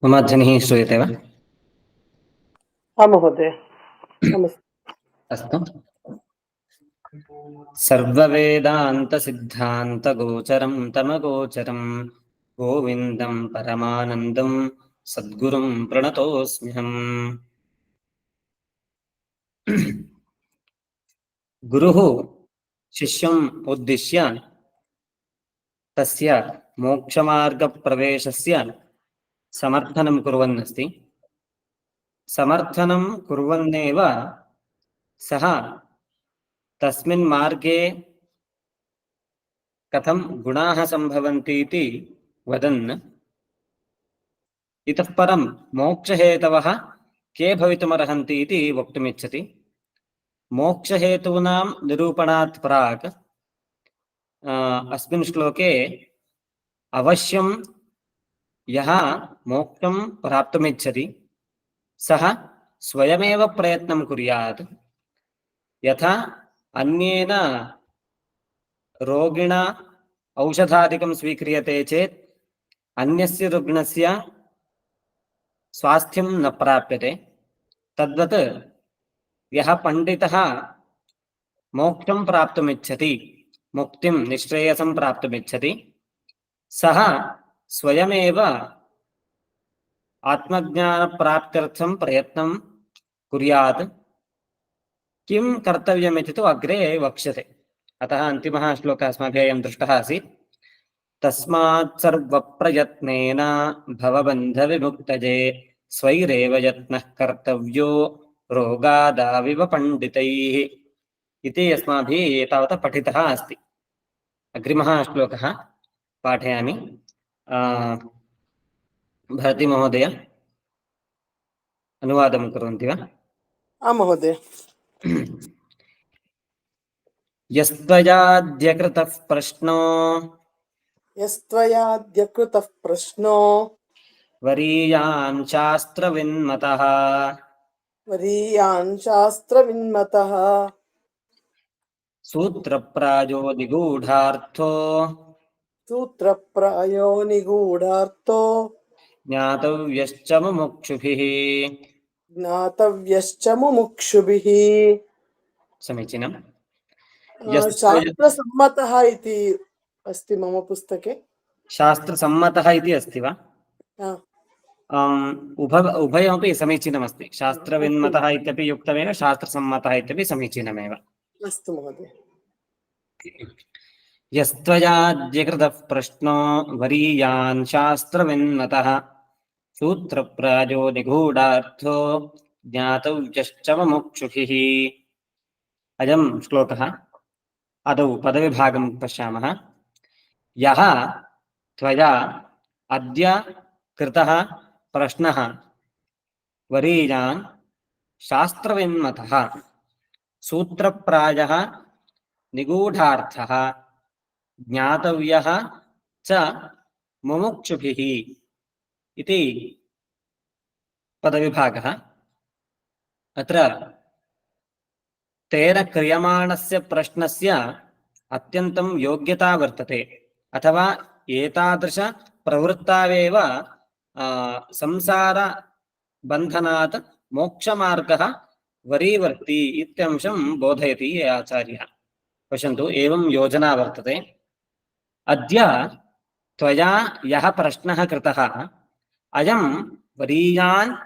मम ध्वनिः श्रूयते वा? महोदय, नमस्ते। अस्तु। सर्ववेदान्तसिद्धान्तगोचरं तमगोचरं गोविन्दं परमानन्दं सद्गुरुं प्रणतोऽस्म्यहम्। गुरुः शिष्यम् उद्दिश्य तस्य मोक्षमार्गप्रवेशस्य समर्थनं कुर्वन्नस्ति। समर्थनं कुर्वन्नेव सः तस्मिन् मार्गे कथं गुणाः सम्भवन्ति इति वदन् इतः परं मोक्षहेतवः के भवितुमर्हन्ति इति वक्तुमिच्छति। मोक्षहेतूनां निरूपणात् प्राक् अस्मिन् श्लोके अवश्यं यः मोक्षं प्राप्तुमिच्छति सः स्वयमेव प्रयत्नं कुर्यात्। यथा अन्येन रोगिणा औषधादिकं स्वीक्रियते चेत् अन्यस्य रुग्णस्य स्वास्थ्यं न प्राप्यते, तद्वत् यः पण्डितः मोक्षं प्राप्तुमिच्छति, मुक्तिं निश्रेयसं प्राप्तुमिच्छति, सः स्वयमेव आत्मज्ञानप्राप्त्यर्थं प्रयत्नं कुर्यात्। किं कर्तव्यमिति तु अग्रे वक्ष्यते। अतः अन्तिमः श्लोकः अस्माभिः अयं दृष्टः आसीत्। तस्मात् सर्वप्रयत्नेन भवबन्धविमुक्तये स्वैरेव यत्नः कर्तव्यो रोगादाविव पण्डितैः इति अस्माभिः एतावता पठितः अस्ति। अग्रिमः श्लोकः पाठयामि। भारती महोदय अनुवादं कुर्वन्ति वा? महोदय। यस्त्वयाद्यकृतः प्रश्नो वरीयान् शास्त्रविन्मतः सूत्रप्रायो निगूढार्थो ज्ञातव्यश्च मुमुक्षुभिः। समीचीनम्। शास्त्रसम्मतः इति अस्ति मम पुस्तके। शास्त्रसम्मतः इति अस्ति वा? उभयमपि समीचीनमस्ति। शास्त्रविन्मतः इत्यपि युक्तमेव, शास्त्रसम्मतः इत्यपि समीचीनमेव। अस्तु महोदय। यस्त्वयाद्यकृतः प्रश्नो वरीयान् शास्त्रविन्मतः सूत्रप्रायो निगूढार्थो ज्ञातव्यश्च मुमुक्षुभिः। अयं श्लोकः। आदौ पदविभागं पश्यामः। यः त्वया अद्य कृतः प्रश्नः वरीयान् शास्त्रविन्मतः सूत्रप्रायः निगूढार्थः ज्ञातव्यः च मुमुक्षुभिः इति पदविभागः। अत्र तेन क्रियमाणस्य प्रश्नस्य अत्यन्तं योग्यता वर्तते, अथवा एतादृश प्रवृत्तावेव संसारबन्धनात् मोक्षमार्गः वरीवर्ति इत्यंशं बोधयति आचार्यः। पश्यन्तु, एवं योजना वर्तते। अद्य त्वया यः प्रश्नः कृतः अयं वरीयान्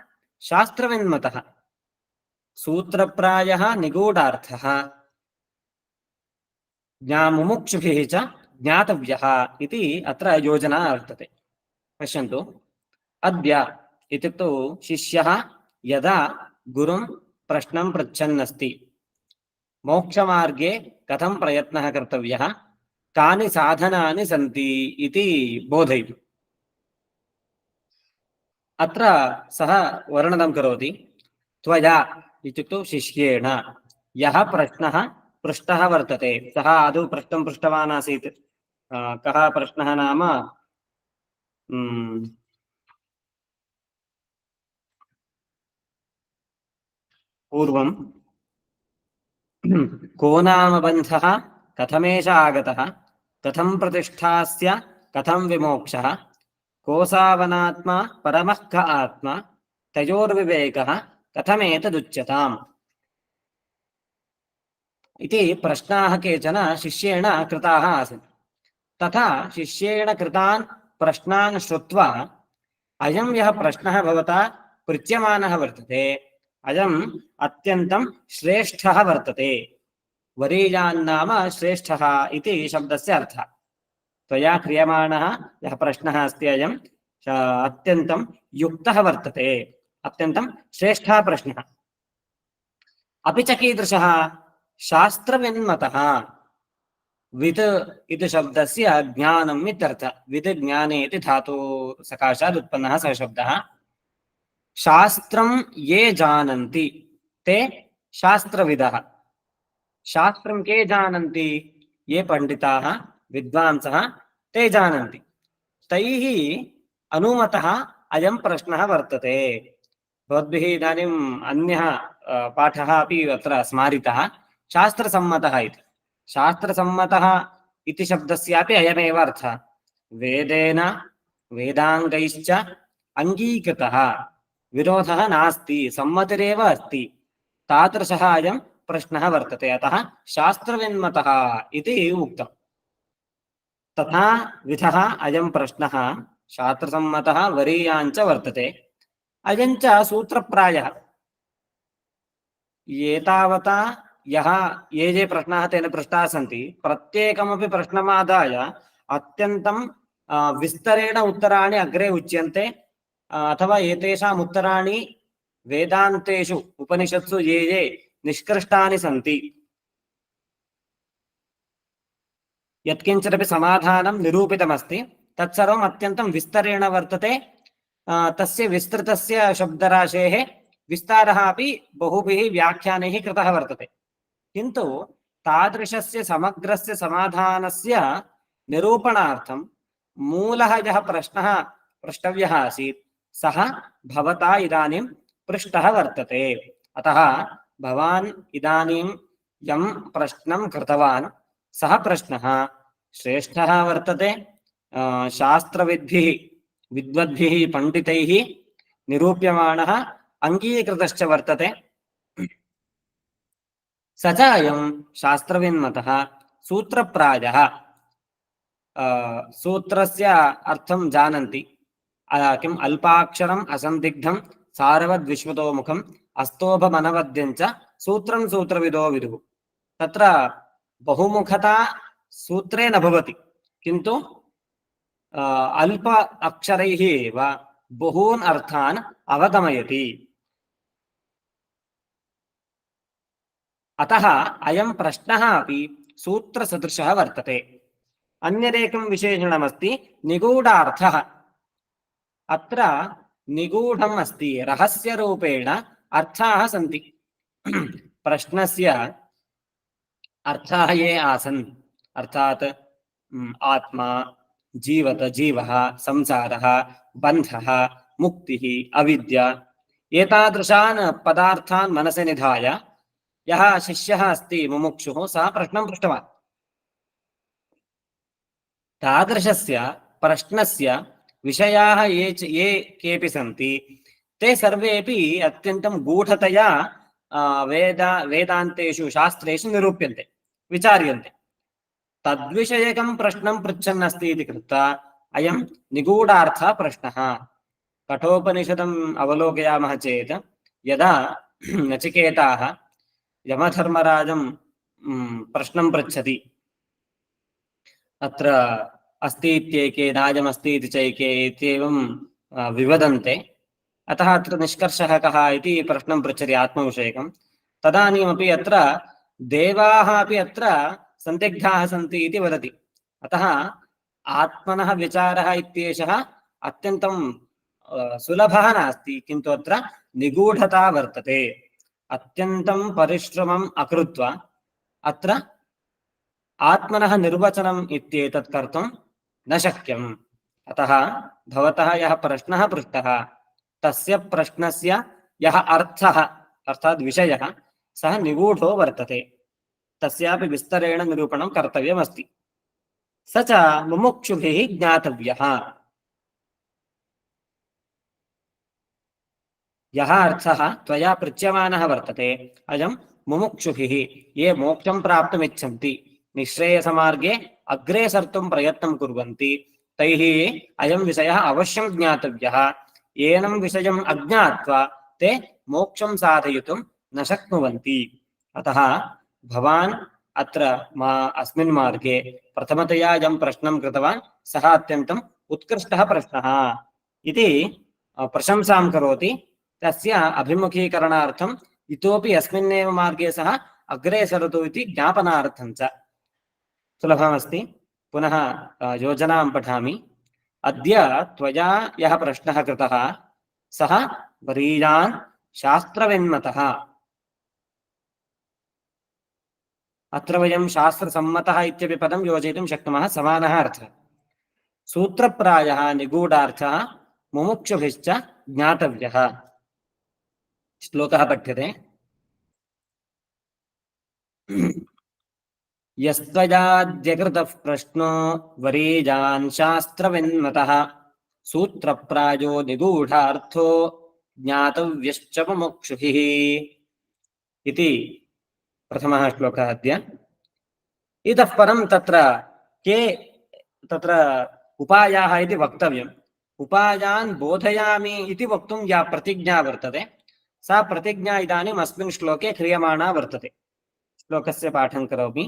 शास्त्रविन्मतः सूत्रप्रायः निगूढार्थः मुमुक्षुभिः च ज्ञातव्यः इति अत्र योजना वर्तते। पश्यन्तु, अद्य इत्युक्तौ शिष्यः यदा गुरुं प्रश्नं पृच्छन्नस्ति, मोक्षमार्गे कथं प्रयत्नः कर्तव्यः, कानि साधनानि सन्ति इति बोधयति। अत्र सः वर्णनं करोति। त्वया इत्युक्तौ शिष्येण यः प्रश्नः पृष्टः वर्तते, सः आदौ प्रश्नं पृष्टवान् आसीत्। कः प्रश्नः नाम, पूर्वं को नाम बन्धः, कथमेष आगतः, कथं प्रतिष्ठास्य, कथं विमोक्षः, कोसावनात्मा परमः क आत्मा तयोर्विवेकः कथमेतदुच्यताम् इति प्रश्नाः केचन शिष्येण कृताः आसन्। तथा शिष्येण कृतान् प्रश्नान् श्रुत्वा अयं यः प्रश्नः भवता पृच्छ्यमानः वर्तते अयम् अत्यन्तं श्रेष्ठः वर्तते। वरीयान्नाम श्रेष्ठः इति शब्दस्य अर्थः। त्वया क्रियमाणः यः प्रश्नः अस्ति अयम् अत्यन्तं युक्तः वर्तते, अत्यन्तं श्रेष्ठः प्रश्नः। अपि च कीदृशः? शास्त्रविन्मतः। वित् इति शब्दस्य ज्ञानम् इत्यर्थः। वित् ज्ञाने इति धातु सकाशात् उत्पन्नः सः शब्दः। शास्त्रं ये जानन्ति ते शास्त्रविदः। शास्त्रं के जानन्ति? ये पंडिताः विद्वांसः ते जानन्ति। तैः अनुमतः अयं प्रश्नः वर्तते। भवद्भिः इदानीम् अन्यः पाठः अपि अत्र स्मारितः, शास्त्रसम्मतः इति। शास्त्रसम्मतः इति शब्दस्यापि अयमेव अर्थः। वेदेन वेदाङ्गैश्च अङ्गीकृतः, विरोधः नास्ति, सम्मतिरेव अस्ति, तादृशः अयं प्रश्नः वर्तते। अतः शास्त्रविन्मतः इति उक्तम्। तथा विधः अयं प्रश्नः शास्त्रसम्मतः वरीयाञ्च वर्तते। अयञ्च सूत्रप्रायः। एतावता ये प्रश्नाः तेन पृष्टाः सन्ति, प्रत्येकमपि प्रश्नमादाय अत्यन्तं विस्तरेण उत्तराणि अग्रे उच्यन्ते, अथवा एतेषाम् उत्तराणि वेदान्तेषु उपनिषत्सु ये ये निष्कृष्टानि सन्ति, यत्किञ्चिदपि समाधानं निरूपितमस्ति तत्सर्वम् अत्यन्तं विस्तरेण वर्तते। तस्य विस्तृतस्य शब्दराशेः विस्तारः अपि बहुभिः व्याख्यानैः कृतः वर्तते। किन्तु तादृशस्य समग्रस्य समाधानस्य निरूपणार्थं मूलः यः प्रश्नः प्रष्टव्यः आसीत् सः भवता इदानीं पृष्टः वर्तते। अतः भवान् इदानीं यं प्रश्नं कृतवान् सः प्रश्नः श्रेष्ठः वर्तते, शास्त्रविद्भिः विद्वद्भिः पण्डितैः निरूप्यमाणः अङ्गीकृतश्च वर्तते। स च अयं शास्त्रविन्मतः सूत्रप्रायः। सूत्रस्य अर्थं जानन्ति। किम् अल्पाक्षरम् असन्दिग्धं सारवद्विश्वतोमुखम् अस्तोभमनवद्यञ्च सूत्रं सूत्रविदो विदुः। तत्र बहुमुखता सूत्रे न भवति, किन्तु अल्प अक्षरैः एव बहून् अर्थान् अवगमयति। अतः अयं प्रश्नः अपि सूत्रसदृशः वर्तते। अन्यदेकं विशेषणमस्ति निगूढार्थः। अत्र निगूढम् अस्ति, रहस्यरूपेण अर्थाः सन्ति। प्रश्नस्य अर्थाः ये आसन्, अर्थात् आत्मा, जीवत जीवः, संसारः, बन्धः, मुक्तिः, अविद्या, एतादृशान् पदार्थान् मनसि निधाय यः शिष्यः अस्ति मुमुक्षुः सः प्रश्नं पृष्टवान्। तादृशस्य प्रश्नस्य विषयाः ये केऽपि सन्ति ते सर्वेपि अत्यन्तं गूढतया वेदान्तेषु शास्त्रेषु निरूप्यन्ते, विचार्यन्ते। तद्विषयकं प्रश्नं पृच्छन् अस्ति इति कृत्वा अयं निगूढार्थः प्रश्नः। कठोपनिषदम् अवलोकयामः चेत् यदा नचिकेताः यमधर्मराजं प्रश्नं पृच्छति, अत्र अस्ति इत्येके नायमस्ति इति चैके इत्येवं विवदन्ते, अतः अत्र निष्कर्षः कः इति प्रश्नं पृच्छति आत्मविषयकं। तदानीमपि अत्र देवाः अपि अत्र सन्दिग्धाः सन्ति इति वदति। अतः आत्मनः विचारः इत्येषः अत्यन्तं सुलभः नास्ति, किन्तु अत्र निगूढता वर्तते। अत्यन्तं परिश्रमम् अकृत्वा अत्र आत्मनः निर्वचनम् इत्येतत् कर्तुं न शक्यम्। अतः भवतः यः प्रश्नः पृष्टः तस्य प्रश्नस्य यः अर्थः अर्थात् विषयः सः निगूढो वर्तते, तस्यापि विस्तरेण निरूपणं कर्तव्यमस्ति। स च मुमुक्षुभिः ज्ञातव्यः। यः अर्थः त्वया पृच्यमानः वर्तते अयं मुमुक्षुभिः ये मोक्षं प्राप्तुमिच्छन्ति निःश्रेयसमार्गे अग्रे सर्तुं प्रयत्नं कुर्वन्ति तैः अयं विषयः अवश्यं ज्ञातव्यः एनं विषयम् अज्ञात्वा ते मोक्षं साधयितुं न शक्नुवन्ति अतः भवान् अत्र अस्मिन् मार्गे प्रथमतया यं प्रश्नं कृतवान् सः अत्यन्तम् उत्कृष्टः प्रश्नः इति प्रशंसां करोति तस्य अभिमुखीकरणार्थम् इतोपि अस्मिन्नेव मार्गे सः अग्रे सरतु इति ज्ञापनार्थं च सुलभमस्ति पुनः योजनां पठामि अद्य त्वया यः प्रश्नः कृतः सः वरीयान् शास्त्रविन्मतः अत्र वयं शास्त्रसम्मतः इत्यपि पदं योजयितुं शक्नुमः समानः अर्थः सूत्रप्रायः निगूढार्थः मुमुक्षुभिश्च ज्ञातव्यः श्लोकः पठ्यते यस्त्वयाद्यकृतः प्रश्नो वरीयान् शास्त्रविन्मतः सूत्रप्रायो निगूढार्थो ज्ञातव्यश्च मुमुक्षुभिः इति प्रथमः श्लोकः अद्य इतः परं तत्र उपायाः इति वक्तव्यम् उपायान् बोधयामि इति वक्तुं या प्रतिज्ञा वर्तते सा प्रतिज्ञा इदानीम् अस्मिन् श्लोके क्रियमाणा वर्तते श्लोकस्य पाठं करोमि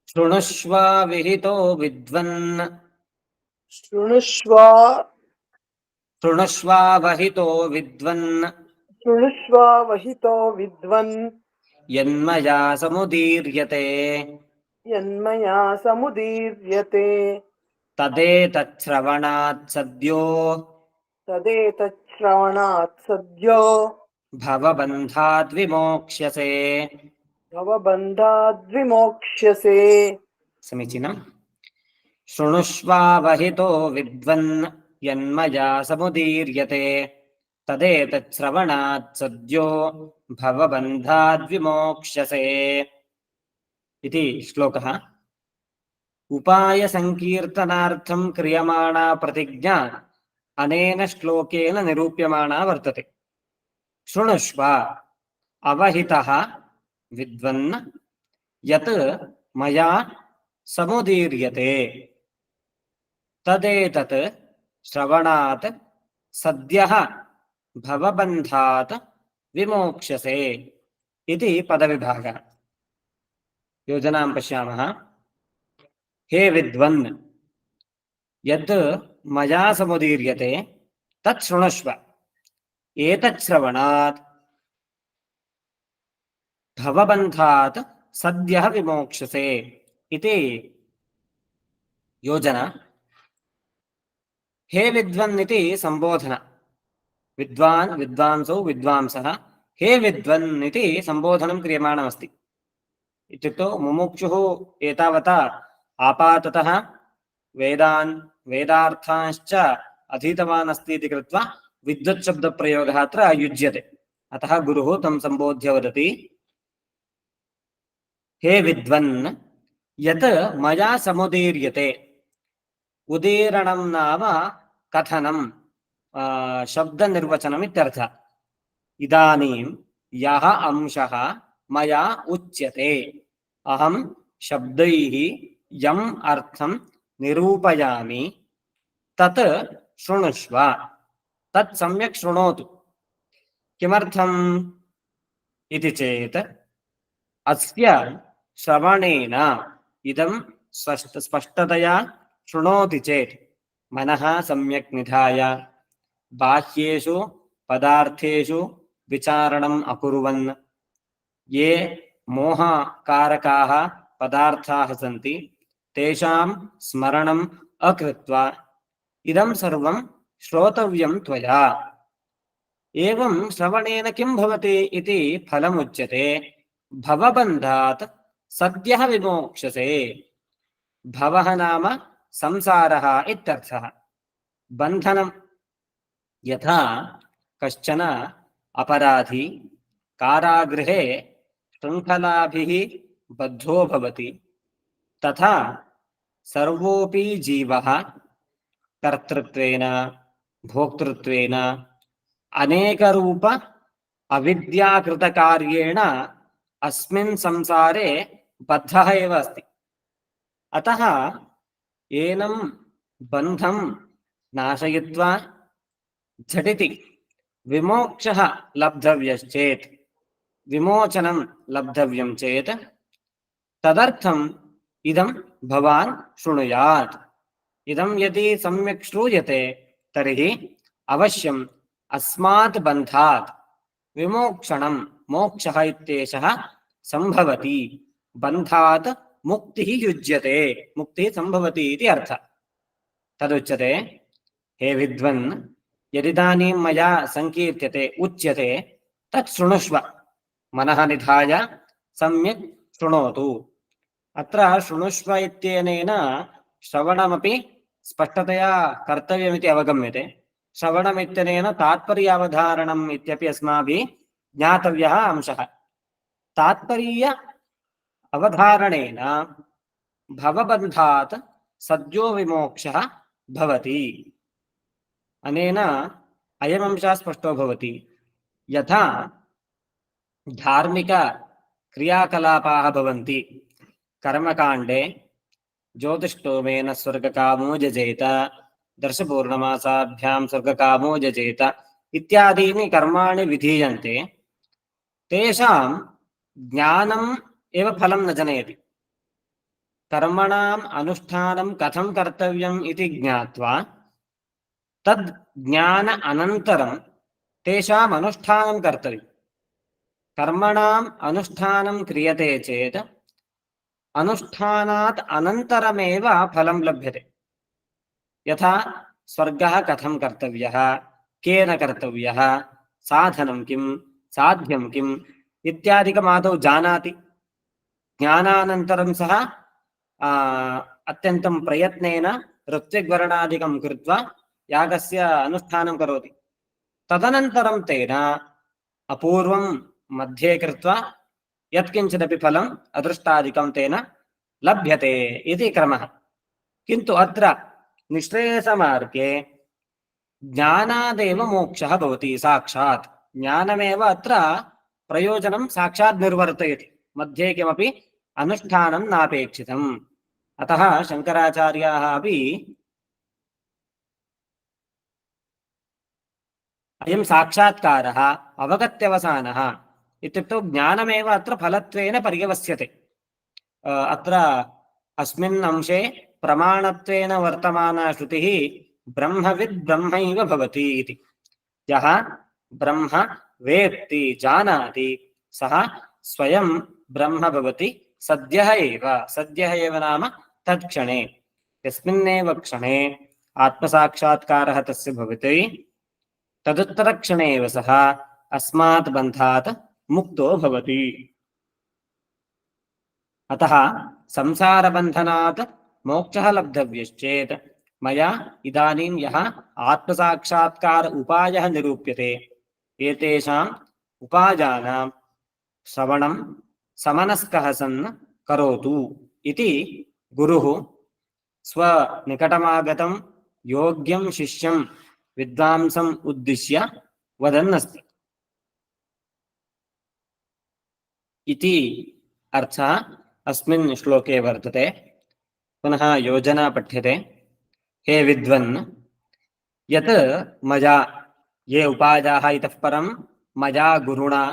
शृणुष्व विहितो विद्वन् शृणुष्वावहितो विद्वन् शृणुष्वावहितो विद्वन् यन्मया समुदीर्यते यन्मया समुदीर्यते तदेतच्छ्रवणात् सद्यो तदेतच्छ्रवणात् सद्यो भवबन्धाद् विमोक्ष्यसे भवबन्धाद्विमोक्ष्यसे। समीचीनम् शृणुष्वावहितो विद्वन् यन्मया समुदीर्यते तदेतच्छ्रवणात् सद्यो भवबन्धाद् विमोक्ष्यसे इति श्लोकः उपायसङ्कीर्तनार्थं क्रियमाणा प्रतिज्ञा अनेन श्लोकेन निरूप्यमाणा वर्तते शृणुष्व अवहितः विद्वन् यत् मया समुदीर्यते तदेतत् श्रवणात् सद्यः भवबन्धात् विमोक्ष्यसे इति पदविभागः योजनां पश्यामः हे विद्वन् यत् मया समुदीर्यते तत् शृणुष्व एतत् श्रवणात् भवबन्धात् सद्यः विमोक्ष्यसे इति योजना हे विद्वन् इति संबोधन विद्वान् विद्वांसौ विद्वांसः हे विद्वन् इति संबोधनं क्रियमाणमस्ति इत्युक्तौ मुमुक्षुः एतावता आपाततः वेदार्थांश्च अधीतवान् अस्ति इति कृत्वा विद्वत् शब्दप्रयोगः अत्र युज्यते अतः गुरुः तं सम्बोध्य वदति हे विद्वन् यत् मया समुदीर्यते उदीरणं नाम कथनं शब्दनिर्वचनम् इत्यर्थः इदानीं यः अंशः मया उच्यते अहं शब्दैः यम् अर्थं निरूपयामि तत् शृणुष्व तत् सम्यक् शृणोतु किमर्थम् इति चेत् अस्य श्रवणेन इदं स्पष्टतया शृणोति चेत् मनः सम्यक् निधाय बाह्येषु पदार्थेषु विचारणम् अकुर्वन् ये मोहकारकाः पदार्थाः सन्ति तेषां स्मरणम् अकृत्वा इदं सर्वं श्रोतव्यं त्वया एवं श्रवणेन किं भवति इति फलमुच्यते भवबन्धात् सद्यः विमोक्ष्यसे भवः नाम संसारः इत्यर्थः बन्धनं यथा कश्चन अपराधी कारागृहे शृङ्खलाभिः बद्धो भवति तथा सर्वोऽपि जीवः कर्तृत्वेन भोक्तृत्वेन अनेकरूप अविद्याकृतकार्येण अस्मिन् संसारे बद्धः एव अस्ति। अतः एनं बन्धं नाशयित्वा झटिति विमोक्षः लब्धव्यश्चेत्, विमोचनं लब्धव्यं चेत् तदर्थम् इदं भवान् शृणुयात्। इदं यदि सम्यक् श्रूयते तर्हि अवश्यम् अस्मात् बन्धात् विमोक्षणं, मोक्षः इत्येषः सम्भवति। बन्धात् मुक्तिः युज्यते, मुक्तिः सम्भवति इति अर्थः। तदुच्यते, हे विद्वन्, यदिदानीं मया संकीर्त्यते उच्यते तत् शृणुष्व, मनः निधाय सम्यक् शृणोतु। अत्र शृणुष्व इत्यनेन श्रवणमपि स्पष्टतया कर्तव्यमिति अवगम्यते। श्रवणमित्यनेन तात्पर्यावधारणम् इत्यपि अस्माभिः ज्ञातव्यः अंशः। तात्पर्य अवधारणेन भवबन्धात् सद्यो विमोक्षः भवति। अनेन अयमंशः स्पष्टो भवति। यथा धार्मिक क्रियाकलापाः भवन्ति, कर्मकाण्डे ज्योतिष्टोमेन स्वर्गकामो जजेत, दर्शपूर्णमासाभ्यां स्वर्गकामो जजेत इत्यादीनि कर्माणि विधीयन्ते। तेषां ज्ञानम् एव फलं न जनयति। कर्मणाम् अनुष्ठानं कथं कर्तव्यम् इति ज्ञात्वा तद् ज्ञान अनन्तरं तेषाम् अनुष्ठानं कर्तव्यम्। कर्मणाम् अनुष्ठानं क्रियते चेत् अनुष्ठानात् अनन्तरमेव फलं लभ्यते। यथा स्वर्गः कथं कर्तव्यः, केन कर्तव्यः, साधनं किं, साध्यं किम् इत्यादिकमादौ जानाति। ज्ञानानन्तरं सः अत्यन्तं प्रयत्नेन ऋत्विग्वर्णादिकं कृत्वा यागस्य अनुष्ठानं करोति। तदनन्तरं तेन अपूर्वं मध्ये कृत्वा यत्किञ्चिदपि फलम् अदृष्टादिकं तेन लभ्यते इति क्रमः। किन्तु अत्र निःश्रेयसमार्गे ज्ञानादेव मोक्षः भवति। साक्षात् ज्ञानमेव अत्र प्रयोजनं साक्षात् निर्वर्तयति, मध्ये किमपि अनुष्ठानं नापेक्षितम्। अतः शङ्कराचार्याः अपि अयं साक्षात्कारः अवगत्यवसानः इत्युक्तौ ज्ञानमेव अत्र फलत्वेन पर्यवस्यते। अत्र अस्मिन् अंशे प्रमाणत्वेन वर्तमाना श्रुतिः ब्रह्मविद् ब्रह्मैव भवति इति। यः ब्रह्म वेत्ति, जानाति, सः स्वयं ब्रह्म भवति सद्यः एव। सद्यः एव नाम तत्क्षणे, यस्मिन्नेव क्षणे आत्मसाक्षात्कारः तस्य भवति, तदुत्तरक्षणे एव सः अस्मात् बन्धात् मुक्तो भवति। अतः संसारबन्धनात् मोक्षः लब्धव्यश्चेत् मया इदानीं यः आत्मसाक्षात्कार उपायः निरूप्यते, एतेषाम् उपायानां श्रवणं समनस्कः सन् करोतु इति गुरुः स्वनिकटमागतं योग्यं शिष्यं विद्वांसम् उद्दिश्य वदन्नस्ति इति अर्थः अस्मिन् श्लोके वर्तते। पुनः योजना पठ्यते। हे विद्वन्, यत् मया ये उपायाः इतः परं मया गुरुणा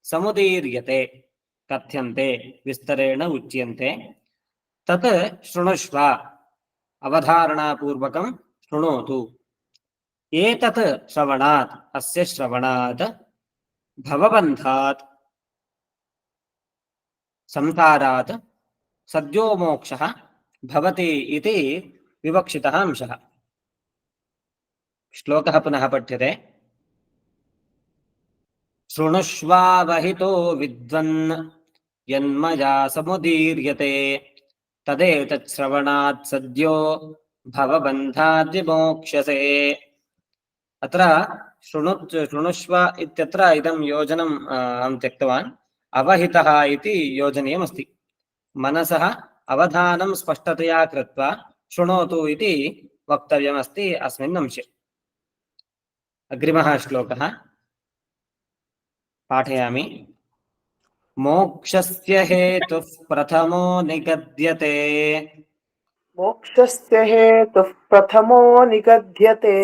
समुदीर्यते, कथ्यन्ते, विस्तरेण उच्यन्ते, तत् शृणुष्व, अवधारणापूर्वकं शृणोतु। एतत् श्रवणात्, अस्य श्रवणात् भवबन्धात्, संसारात् सद्यो मोक्षः भवति इति विवक्षितः अंशः। श्लोकः पुनः पठ्यते। शृणुष्वावहितो विद्वन् यन्मया समुदीर्यते, तदेतत् श्रवणात् सद्यो भवबन्धात् विमोक्ष्यसे। अत्र शृणुष्व इत्यत्र इदं योजनम् अहं त्यक्तवान्। अवहितः इति योजनीयमस्ति। मनसः अवधानं स्पष्टतया कृत्वा शृणोतु इति वक्तव्यमस्ति अस्मिन् अंशे। अग्रिमः श्लोकः पाठयामि। मोक्षस्य हेतुः प्रथमो निगद्यते मोक्षस्य हेतुः प्रथमो निगद्यते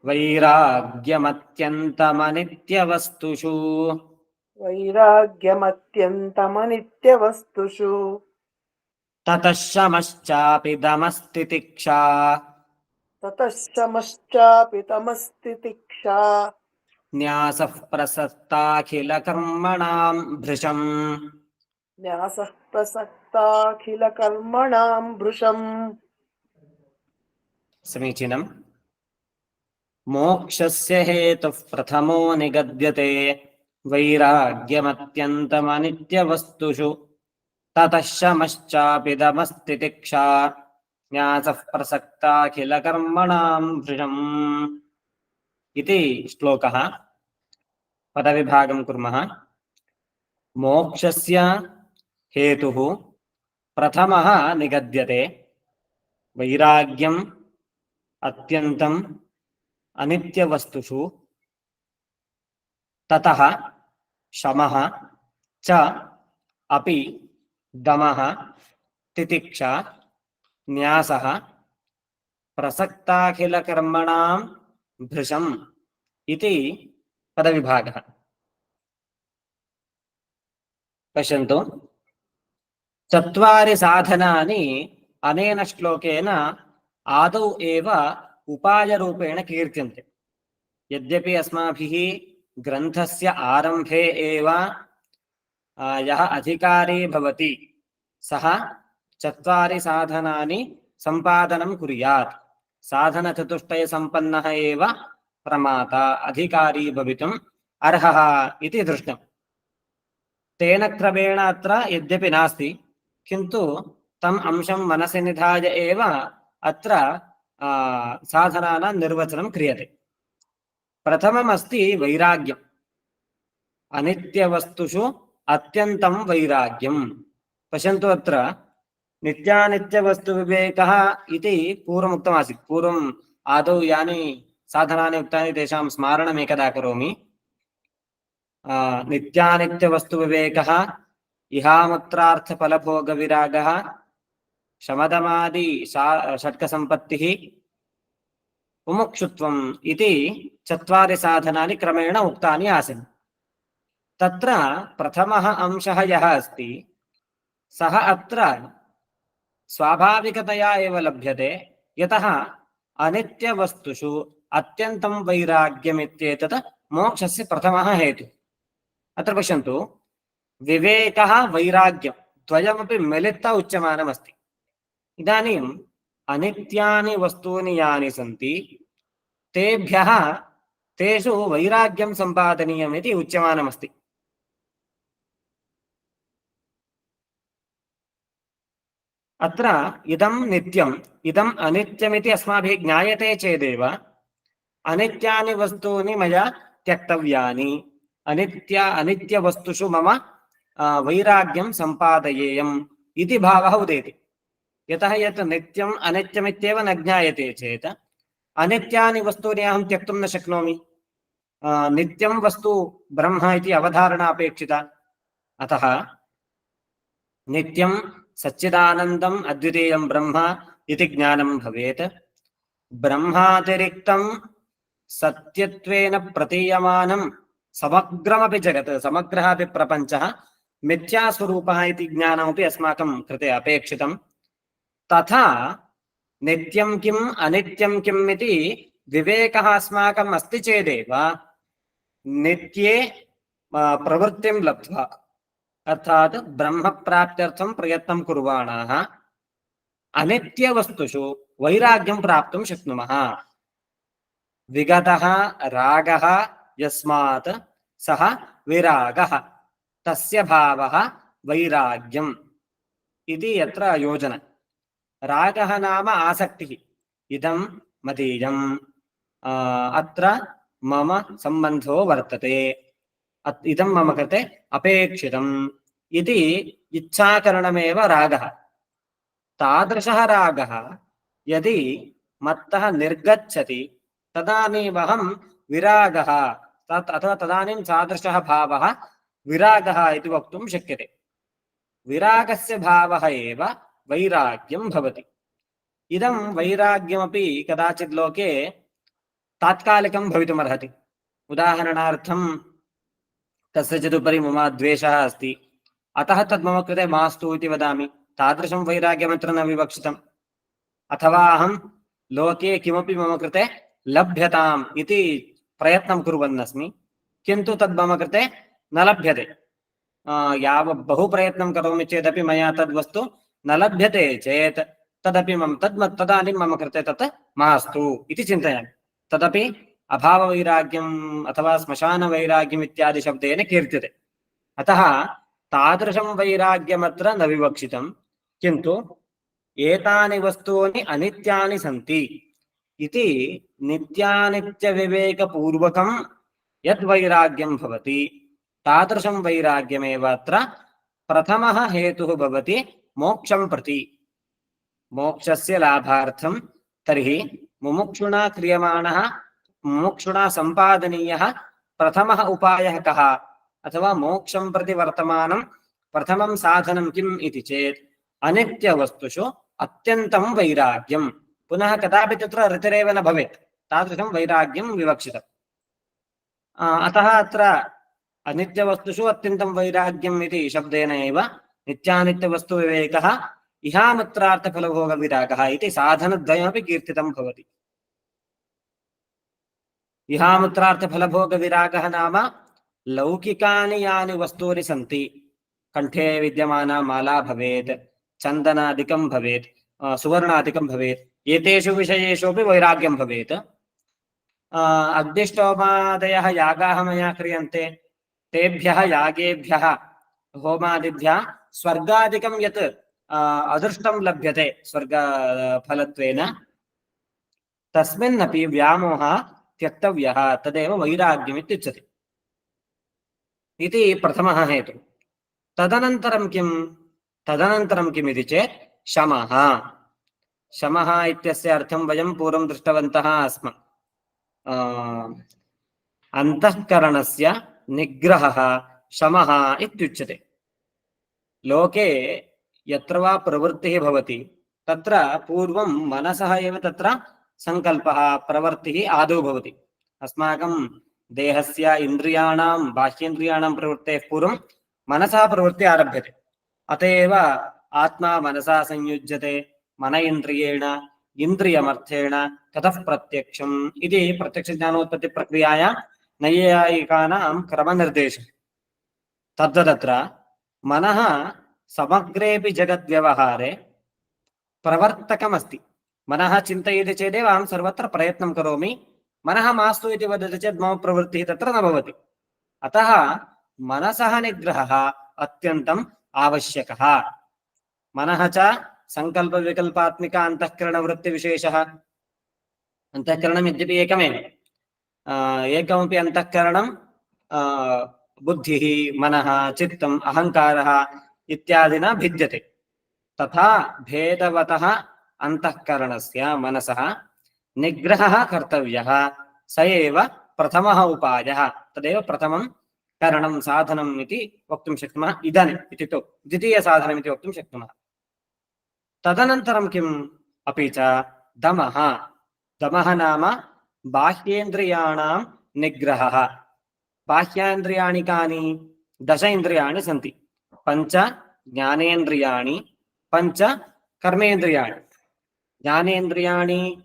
वैराग्यमत्यन्तमनित्यवस्तुषु वैराग्यमत्यन्तमनित्यवस्तुषु ततः शमश्चापि दमस्तितिक्षा ततः शमश्चापि तमस्तितिक्षा न्यासः प्रसक्ताखिलकर्मणां भृशम्। न्यासः प्रसक्ताखिलकर्मणां भृशम्। समीचीनम्। मोक्षस्य हेतुः प्रथमो निगद्यते वैराग्यमत्यन्तमनित्यवस्तुषु ततः शमश्चापि दमस्तितिक्षा न्यासः प्रसक्ताखिलकर्मणां भृशम् इति श्लोकः। पदविभागं कुर्मः। मोक्षस्य हेतुः प्रथमः निगद्यते वैराग्यम् अत्यन्तम् अनित्यवस्तुषु ततः शमः च अपि दमः तितिक्षा न्यासः प्रसक्ताखिलकर्मणां भृशम् इति पदविभागः। पश्यन्तु, चत्वारि साधनानि अनेन श्लोकेन आदौ एव उपायरूपेण कीर्त्यन्ते। यद्यपि अस्माभिः ग्रन्थस्य आरम्भे एव यः अधिकारी भवति सः चत्वारि साधनानि सम्पादनं कुर्यात्, साधनचतुष्टयसम्पन्नः एव प्रमाता अधिकारी भवितुम् अर्हः इति दृष्टम्। तेन क्रमेण अत्र यद्यपि नास्ति, किन्तु तम् अंशं मनसि निधाय एव अत्र साधनानां निर्वचनं क्रियते। प्रथममस्ति वैराग्यम्। अनित्यवस्तुषु अत्यन्तं वैराग्यम्। पश्यन्तु, अत्र नित्यानित्यवस्तुविवेकः इति पूर्वमुक्तमासीत्। पूर्वम् आदौ यानि साधनानि उक्तानि तेषां स्मारणम् एकदा करोमि। नित्यानित्यवस्तुविवेकः, इहामुत्रार्थफलभोगविरागः, शमदमादि षट्कसम्पत्तिः, मुमुक्षुत्वम् इति चत्वारि साधनानि क्रमेण उक्तानि आसन्। तत्र प्रथमः अंशः यः अस्ति सः अत्र स्वाभाविकतया एव लभ्यते, यतः अनित्यवस्तुषु अत्यन्तं वैराग्यमित्येतत् मोक्षस्य प्रथमः हेतुः। अत्र पश्यन्तु, विवेकः वैराग्यं द्वयमपि मिलित्वा उच्यमानमस्ति। इदानीम् अनित्यानि वस्तूनि यानि सन्ति तेभ्यः तेषु वैराग्यं सम्पादनीयम् इति उच्यमानमस्ति। अत्र इदं नित्यम् इदम् अनित्यमिति अस्माभिः ज्ञायते चेदेव अनित्यानि वस्तूनि मया त्यक्तव्यानि, अनित्यवस्तुषु मम वैराग्यं सम्पादयेयम् इति भावः उदेति। यतः यत् नित्यम् अनित्यमित्येव न ज्ञायते चेत् अनित्यानि वस्तूनि अहं त्यक्तुं न शक्नोमि। नित्यं वस्तु ब्रह्म इति अवधारणा अपेक्षिता। अतः नित्यं सच्चिदानन्दम् अद्वितीयं ब्रह्म इति ज्ञानं भवेत्। ब्रह्मातिरिक्तं सत्यत्वेन प्रतीयमानं समग्रमपि जगत्, समग्रः अपि प्रपञ्चः मिथ्यास्वरूपः इति ज्ञानमपि अस्माकं कृते अपेक्षितं। तथा नित्यं किम् अनित्यं किम् इति विवेकः अस्माकम् अस्ति चेदेव नित्ये प्रवृत्तिं लब्ध्वा, अर्थात् ब्रह्मप्राप्त्यर्थं प्रयत्नं कुर्वाणाः अनित्यवस्तुषु वैराग्यं प्राप्तुं शक्नुमः। विगतः रागः यस्मात् सः विरागः, तस्य भावः वैराग्यम् इति यत्र योजना। रागः नाम आसक्तिः, इदं मदीयम्, अत्र मम सम्बन्धो वर्तते, इदं मम कृते अपेक्षितम् इति इच्छाकरणमेव रागः। तादृशः रागः यदि मत्तः निर्गच्छति तदानीमहं विरागः अथवा तदानीं तादृशः भावः विरागः इति वक्तुं शक्यते। विरागस्य भावः एव वैराग्यं भवति। इदं वैराग्यमपि कदाचित् लोके तात्कालिकं भवितुमर्हति। उदाहरणार्थं कस्यचिदुपरि मम द्वेषः अस्ति, अतः तद् मम कृते मास्तु इति वदामि, तादृशं वैराग्यमत्र न विवक्षितम्। अथवा अहं लोके किमपि मम कृते लभ्यताम् इति प्रयत्नं कुर्वन्नस्मि, किन्तु तद् मम कृते न लभ्यते। यावत् बहु प्रयत्नं करोमि चेदपि मया तद्वस्तु न लभ्यते चेत् तदपि तदानीं मम कृते तत् मास्तु इति चिन्तयामि। तदपि अभाववैराग्यम् अथवा श्मशानवैराग्यम् इत्यादि शब्देन कीर्त्यते। अतः तादृशं वैराग्यमत्र न विवक्षितं, किन्तु एतानि वस्तूनि अनित्यानि सन्ति इति नित्यानित्यविवेकपूर्वकं यद्वैराग्यं भवति तादृशं वैराग्यमेव अत्र प्रथमः हेतुः भवति मोक्षं प्रति। मोक्षस्य लाभार्थं तर्हि मुमुक्षुणा क्रियमाणः मुमुक्षुणा सम्पादनीयः प्रथमः उपायः कः, अथवा मोक्षं प्रति वर्तमानं प्रथमं साधनं किम् इति चेत् अनित्यवस्तुषु अत्यन्तं वैराग्यं। पुनः कदापि तत्र रतिरेव न भवेत्, तादृशं वैराग्यं विवक्षितम्। अतः अत्र अनित्यवस्तुषु अत्यन्तं वैराग्यम् इति शब्देन एव नित्यानित्यवस्तुविवेकः इहामुत्रार्थफलभोगविरागः इति साधनद्वयमपि कीर्तितं भवति। इहामुत्रार्थफलभोगविरागः नाम लौकिकानि यानि वस्तूनि सन्ति, कण्ठे विद्यमाना माला भवेत्, चन्दनादिकं भवेत्, सुवर्णादिकं भवेत्, एतेषु विषयेषु वैराग्यं भवेत्। अग्निष्टोमादयः यागाः मया क्रियन्ते, तेभ्यः यागेभ्यः होमादिभ्यः स्वर्गादिकं यत् अदृष्टं लभ्यते स्वर्गफलत्वेन, तस्मिन्नपि व्यामोहः त्यक्तव्यः, तदेव वैराग्यम् इत्युच्यते इति प्रथमः हेतुः। तदनन्तरं किम् इति चेत् शमः। शमः इत्यस्य अर्थं वयं पूर्वं दृष्टवन्तः आस्म। अन्तःकरणस्य निग्रहः शमः इत्युच्यते। लोके यत्र वा प्रवृत्तिः भवति तत्र पूर्वं मनसः एव तत्र सङ्कल्पः प्रवृत्तिः आदौ भवति। अस्माकं देहस्य इन्द्रियाणां बाह्येन्द्रियाणां प्रवृत्तेः पूर्वं मनसः प्रवृत्तिः आरभ्यते। अत एव आत्मा मनसा संयुज्यते, मन इन्द्रियेण इन्द्रियमर्थेण ततः प्रत्यक्षम् इति प्रत्यक्षज्ञानोत्पत्तिप्रक्रियायां नैयायिकानां क्रमनिर्देशः। तद्वदत्र मनः समग्रेऽपि जगद्व्यवहारे प्रवर्तकमस्ति। मनः चिन्तयति चेदेव अहं सर्वत्र प्रयत्नं करोमि, मनः मास्तु इति वदति चेत् मम प्रवृत्तिः तत्र न भवति। अतः मनसः निग्रहः अत्यन्तम् आवश्यकः। मनः च सङ्कल्पविकल्पात्मिक अन्तःकरणवृत्तिविशेषः। अन्तःकरणं यद्यपि एकमेव, एकमपि अन्तःकरणं बुद्धिः, मनः, चित्तम्, अहङ्कारः इत्यादिना भिद्यते। तथा भेदवतः अन्तःकरणस्य मनसः निग्रहः कर्तव्यः। स एव प्रथमः उपायः, तदेव प्रथमं करणं साधनम् इति वक्तुं शक्नुमः। इदानीम् इत्युक्तौ द्वितीयसाधनम् इति वक्तुं शक्नुमः। तदनन्तरं किम्? अपि च दमः। दमः नाम बाह्येन्द्रियाणां निग्रहः। बाह्येन्द्रियाणि कानि? 10 इन्द्रियाणि सन्ति। 5 ज्ञानेन्द्रियाणि, 5 कर्मेन्द्रियाणि। ज्ञानेन्द्रियाणि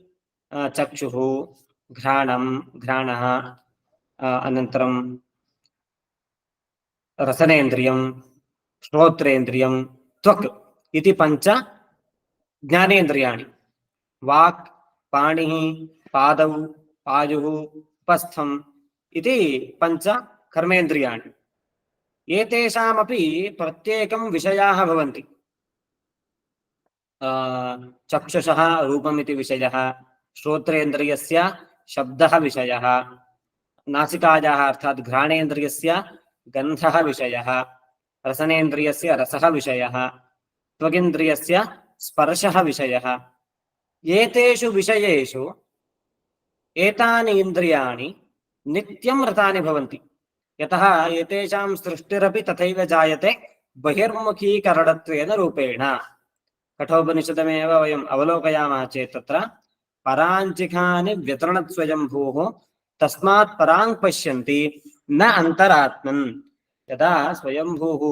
चक्षुः, घ्राणः, अनन्तरं रसनेन्द्रियं, श्रोत्रेन्द्रियं, त्वक् इति 5 ज्ञानेन्द्रियाणि। वाक्, पाणिः, पादौ, पायुः, उपस्थम् इति 5 कर्मेन्द्रियाणि। एतेषामपि प्रत्येकं विषयाः भवन्ति। चक्षुषः रूपमिति विषयः, श्रोत्रेन्द्रियस्य शब्दः विषयः, नासिकायाः अर्थात् घ्राणेन्द्रियस्य गन्धः विषयः, रसनेन्द्रियस्य रसः विषयः, त्वगिन्द्रियस्य स्पर्शः विषयः। एतेषु विषयेषु एतानि इन्द्रियाणि नित्यं रतानि भवन्ति। यतः एतेषां सृष्टिरपि तथैव जायते बहिर्मुखीकरणत्वेन रूपेण। कठोपनिषदमेव वयम् अवलोकयामः चेत् तत्र पराञ्चिकानि व्यतरणत्स्वयंभूः तस्मात् परां पश्यन्ति न अन्तरात्मन्। यदा स्वयंभूः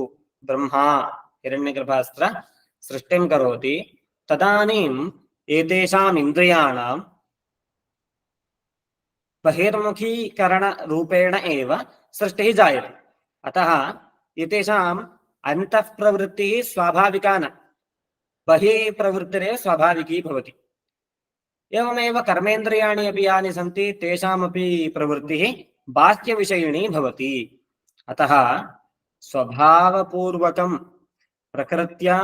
ब्रह्मा हिरण्यगर्भास्त्र सृष्टिं करोति तदानीम् एतेषाम् इन्द्रियाणां बहिर्मुखीकरणरूपेण एव सृष्टिः जायते। अतः एतेषाम् अन्तःप्रवृत्तिः स्वाभाविका न, बहिः प्रवृत्तिरेव स्वाभाविकी भवति। एवमेव कर्मेन्द्रियाणि अपि यानि सन्ति तेषामपि प्रवृत्तिः बाह्यविषयिणी भवति। अतः स्वभावपूर्वकं प्रकृत्या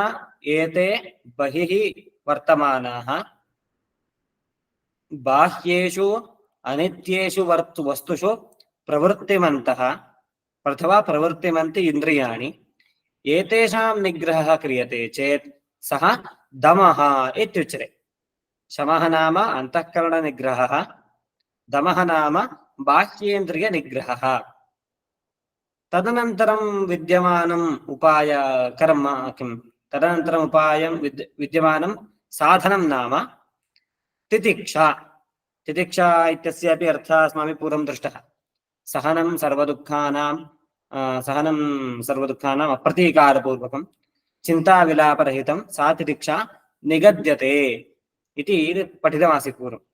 एते बहिः वर्तमानाः बाह्येषु अनित्येषु वस्तुषु प्रवृत्तिमन्तः अथवा प्रवृत्तिमन्ति इन्द्रियाणि। एतेषां निग्रहः क्रियते चेत् सः दमः इत्युच्यते। शमः नाम अन्तःकरणनिग्रहः, दमः नाम बाह्येन्द्रियनिग्रहः। तदनन्तरं विद्यमानम् उपाय कर्म किं तदनन्तरम् उपायं विद्यमानं साधनं नाम तितिक्षा। तितिक्षा इत्यस्यापि अर्थः अस्माभिः पूर्वं दृष्टः। सहनं सर्वदुःखानाम् अप्रतीकारपूर्वकं चिन्ताविलापरहितं सा तितिक्षा निगद्यते इति पठितमासीत् पूर्वम्।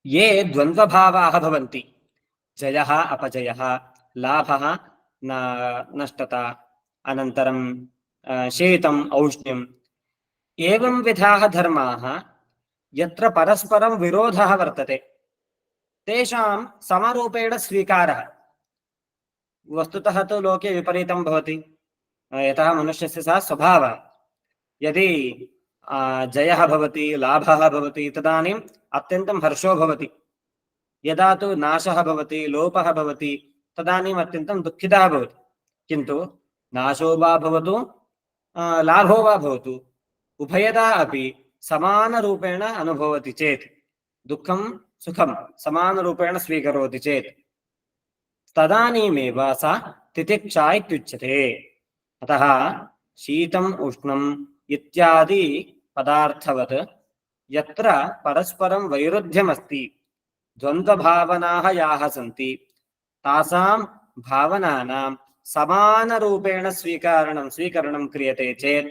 ये द्वन्द्वभावाः भवन्ति, जयः अपजयः, लाभः नष्टता, अनन्तरं शीतम् औष्ण्यम्, एवं विधाः धर्माः यत्र परस्परं विरोधः वर्तते तेषां समरूपेण स्वीकारः। वस्तुतः तु लोके विपरीतं भवति, यतः मनुष्यस्य सः स्वभावः। यदि जयः भवति, लाभः भवति तदानीम् अत्यन्तं हर्षो भवति। यदा तु नाशः भवति, लोपः भवति तदानीम् अत्यन्तं दुःखितः भवति। किन्तु नाशो वा भवतु लाभो वा भवतु उभयदा अपि समानरूपेण अनुभवति चेत्, दुःखं सुखं समानरूपेण स्वीकरोति चेत् तदानीमेव सा तितिक्षा इत्युच्यते। अतः शीतम् उष्णम् इत्यादि पदार्थवत् यत्र परस्परं वैरुध्यमस्ति, द्वन्द्वभावनाः याः सन्ति तासां भावनानां समानरूपेण स्वीकरणं क्रियते चेत्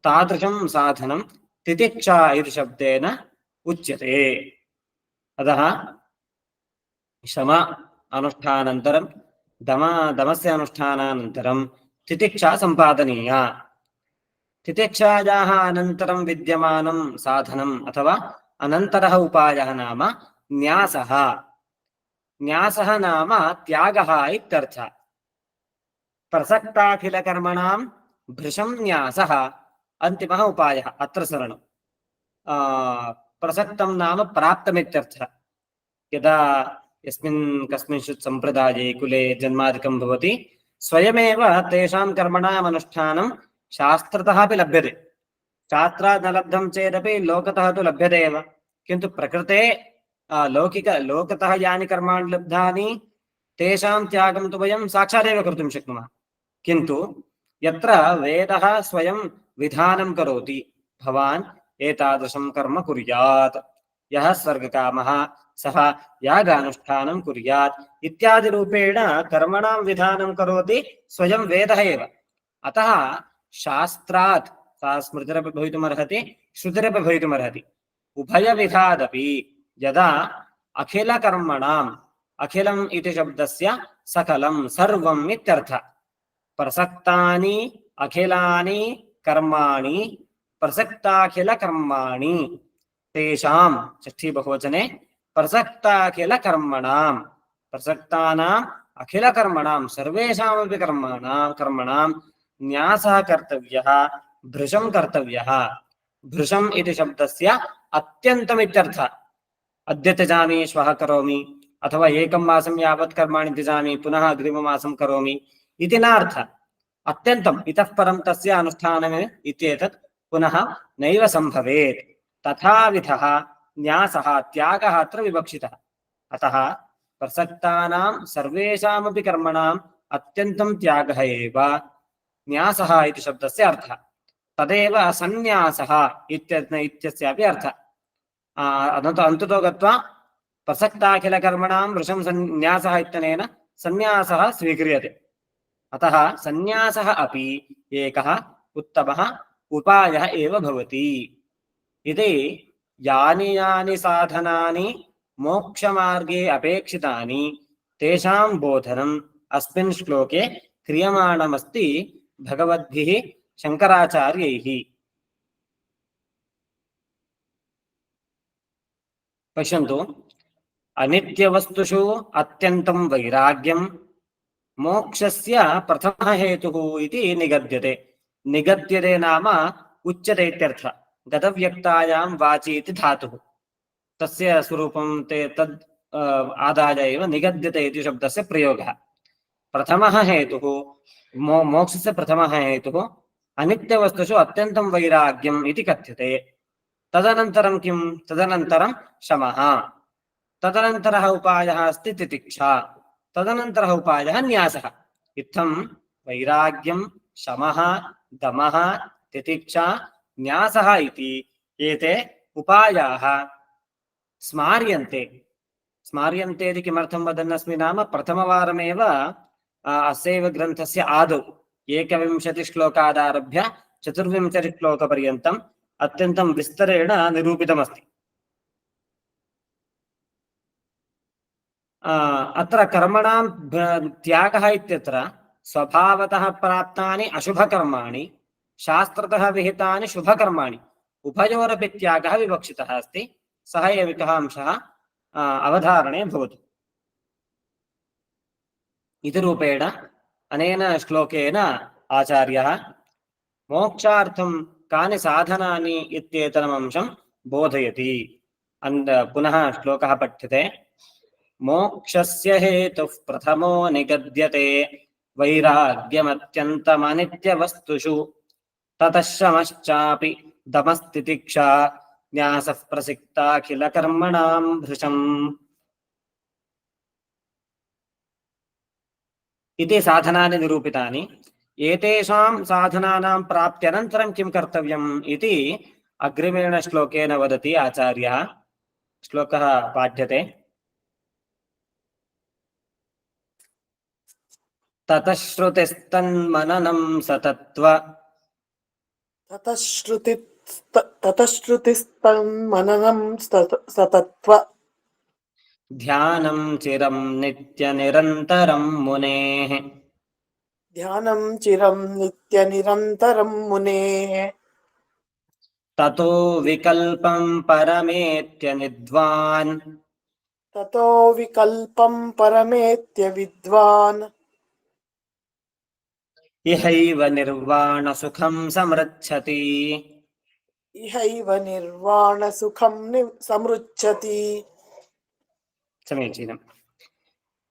तादृशं साधनं तितिक्षा इति शब्देन उच्यते। अतः शम अनुष्ठानानन्तरं दमस्य अनुष्ठानानन्तरं तितिक्षा सम्पादनीया। तितिक्षायाः अनन्तरं विद्यमानं साधनम् अथवा अनन्तरः उपायः नाम न्यासः। न्यासः नाम त्यागः इत्यर्थः। प्रसक्ताखिलकर्मणां भृशं न्यासः अन्तिमः उपायः अत्र शरणं। प्रसक्तं नाम प्राप्तमित्यर्थः। यदा यस्मिन् कस्मिंश्चित् सम्प्रदाये कुले जन्मादिकं भवति स्वयमेव तेषां कर्मणाम् अनुष्ठानं शास्त्रतः अपि लभ्यते। शास्त्रात् न लब्धं चेदपि लोकतः तु लभ्यते एव। किन्तु प्रकृते लोकतः यानि कर्माणि लब्धानि तेषां त्यागं तु वयं साक्षादेव कर्तुं शक्नुमः। किन्तु यत्र वेदः स्वयं विधानं करोति, भवान् एतादृशं कर्म कुर्यात्, यः स्वर्गकामः सः यागानुष्ठानं कुर्यात् इत्यादि रूपेण कर्मणां विधानं करोति स्वयं वेदः एव। अतः शास्त्रात् सा स्मृतिरपि भवितुमर्हति, श्रुतिरपि भवितुमर्हति। उभयविधादपि यदा अखिलकर्मणाम्, अखिलम् इति शब्दस्य सकलं सर्वम् इत्यर्थः। प्रसक्तानि अखिलानि कर्माणि, प्रसक्ताखिलकर्माणि तेषां षष्ठी बहुवचने प्रसक्ताखिलकर्मणां, प्रसक्तानाम् अखिलकर्मणां सर्वेषामपि कर्मणां न्यासः कर्तव्यः, भृशं कर्तव्यः। भृशम् इति शब्दस्य अत्यन्तम् इत्यर्थः। अद्य त्यजामि श्वः करोमि, अथवा एकं मासं यावत् कर्माणि त्यजामि पुनः अग्रिममासं करोमि इति न अर्थः। अत्यन्तम्, इतः परं तस्य अनुष्ठानम् इत्येतत् पुनः नैव सम्भवेत्। तथाविधः न्यासः त्यागः अत्र विवक्षितः। अतः प्रसक्तानां सर्वेषामपि कर्मणाम् अत्यन्तं त्यागः एव न्यासः इति शब्दस्य अर्थः। तदेव सन्न्यासः इत्यस्यापि अर्थः। अन्ततो गत्वा प्रसक्ताखिलकर्मणां वृषं सन्न्यासः इत्यनेन सन्न्यासः स्वीक्रियते। अतः सन्न्यासः अपि एकः उत्तमः उपायः एव भवति। इति यानि यानि साधनानि मोक्षमार्गे अपेक्षितानि तेषां बोधनम् अस्मिन् श्लोके क्रियमाणमस्ति भगवद्भिः शङ्कराचार्यैः। पश्यन्तु, अनित्यवस्तुषु अत्यन्तं वैराग्यं मोक्षस्य प्रथमः हेतुः इति निगद्यते। निगद्यते नाम उच्यते इत्यर्थः। गतव्यक्तायां वाचि इति धातुः, तस्य स्वरूपं तद् आदाय एव निगद्यते इति शब्दस्य प्रयोगः। प्रथमः हेतुः मोक्षस्य प्रथमः हेतुः अनित्यवस्तुषु अत्यन्तं वैराग्यम् इति कथ्यते। तदनन्तरं किं? तदनन्तरं शमः, तदनन्तरः उपायः अस्ति तितिक्षा, तदनन्तरः उपायः न्यासः। इत्थं वैराग्यं, शमः, दमः, तितिक्षा, न्यासः इति एते उपायाः स्मार्यन्ते। स्मार्यन्ते इति किमर्थं वदन्नस्मि नाम प्रथमवारमेव अस्यैव ग्रन्थस्य आदौ 21 श्लोकादारभ्य 24 श्लोकपर्यन्तम् अत्यन्तं विस्तरेण निरूपितमस्ति। अत्र कर्मणां त्यागः इत्यत्र स्वभावतः प्राप्तानि अशुभकर्माणि, शास्त्रतः विहितानि शुभकर्माणि उभयोरपि त्यागः विवक्षितः अस्ति। सः एकः अंशः अवधारणे भवतु। इति रूपेण अनेन श्लोकेन आचार्यः मोक्षार्थं कानि साधनानि इत्येतम् अंशं बोधयति। पुनः श्लोकः पठ्यते। मोक्षस्य हेतुः प्रथमो निगद्यते वैराग्यमत्यन्तमनित्यवस्तुषु ततः शमश्चापि दमस्तितिक्षा न्यासः प्रसिक्ताखिलकर्मणां भृशम्। इति साधनानि निरूपितानि। एतेषां साधनानां प्राप्त्यनन्तरं किं कर्तव्यम् इति अग्रिमेण श्लोकेन वदति आचार्यः। श्लोकः पाठ्यते। ततः श्रुतिस्तन्मननं सतत्व ततश्रुतिस्तन्मननं सतत्व ध्यानं चिरं नित्यनिरन्तरं मुनेः। ध्यानं चिरं नित्यनिरन्तरं मुनेः। ततो विकल्पं परमेत्य निद्वान्। ततो विकल्पं परमेत्य विद्वान्। इहैव निर्वाणसुखं समृच्छति। इहैव निर्वाणसुखं समृच्छति। समीचीनम्।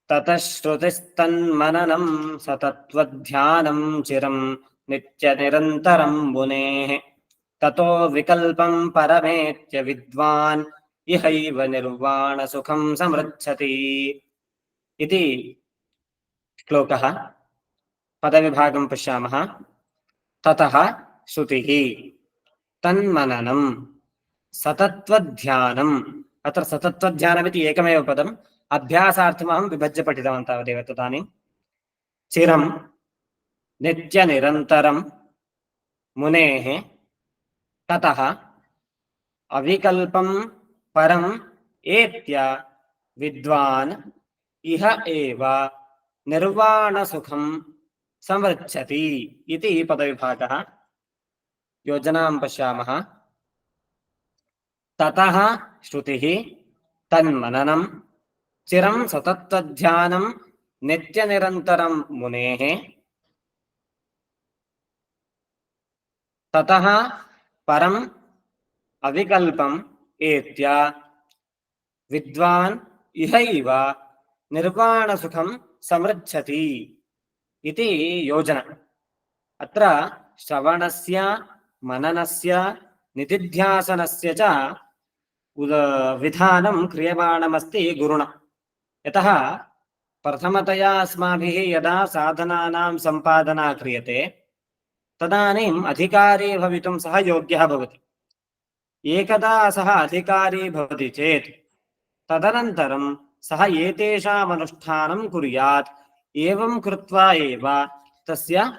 ततः श्रुतिस्तन्मननं सतत्वध्यानं चिरं नित्यनिरन्तरं मुनेः। ततो विकल्पं परमेत्य विद्वान् इहैव निर्वाणसुखं समृच्छति। इति श्लोकः। पदविभागं पश्यामः। ततः श्रुतिः, तन्मननं, सतत्वध्यानम्। अत्र सतत्वध्यानमिति एकमेव पदम्, अभ्यासार्थमहं विभज्य पठितवान् तावदेव। तदानीं चिरं नित्यनिरन्तरं मुनेः, ततः अविकल्पं परम् एत्य विद्वान् इह एव निर्वाणसुखं समृच्छति। इति पदविभागः। योजनां पश्यामः। ततः श्रुतिः तन्मननं चिरं सतत्वध्यानं नित्यनिरन्तरं मुनेः। ततः परम् अविकल्पम् एत्य विद्वान् इहैव निर्वाणसुखं समृच्छति। इति योजना। अत्र श्रवणस्य मननस्य निदिध्यासनस्य च विधानं क्रियमाणमस्ति गुरुणा। यतः प्रथमतया अस्माभिः यदा साधनानां सम्पादना क्रियते तदानीम् अधिकारी भवितुं सः योग्यः भवति। एकदा सः अधिकारी भवति चेत् तदनन्तरं सः एतेषाम् अनुष्ठानं कुर्यात्। एवं कृत्वा एव तस्य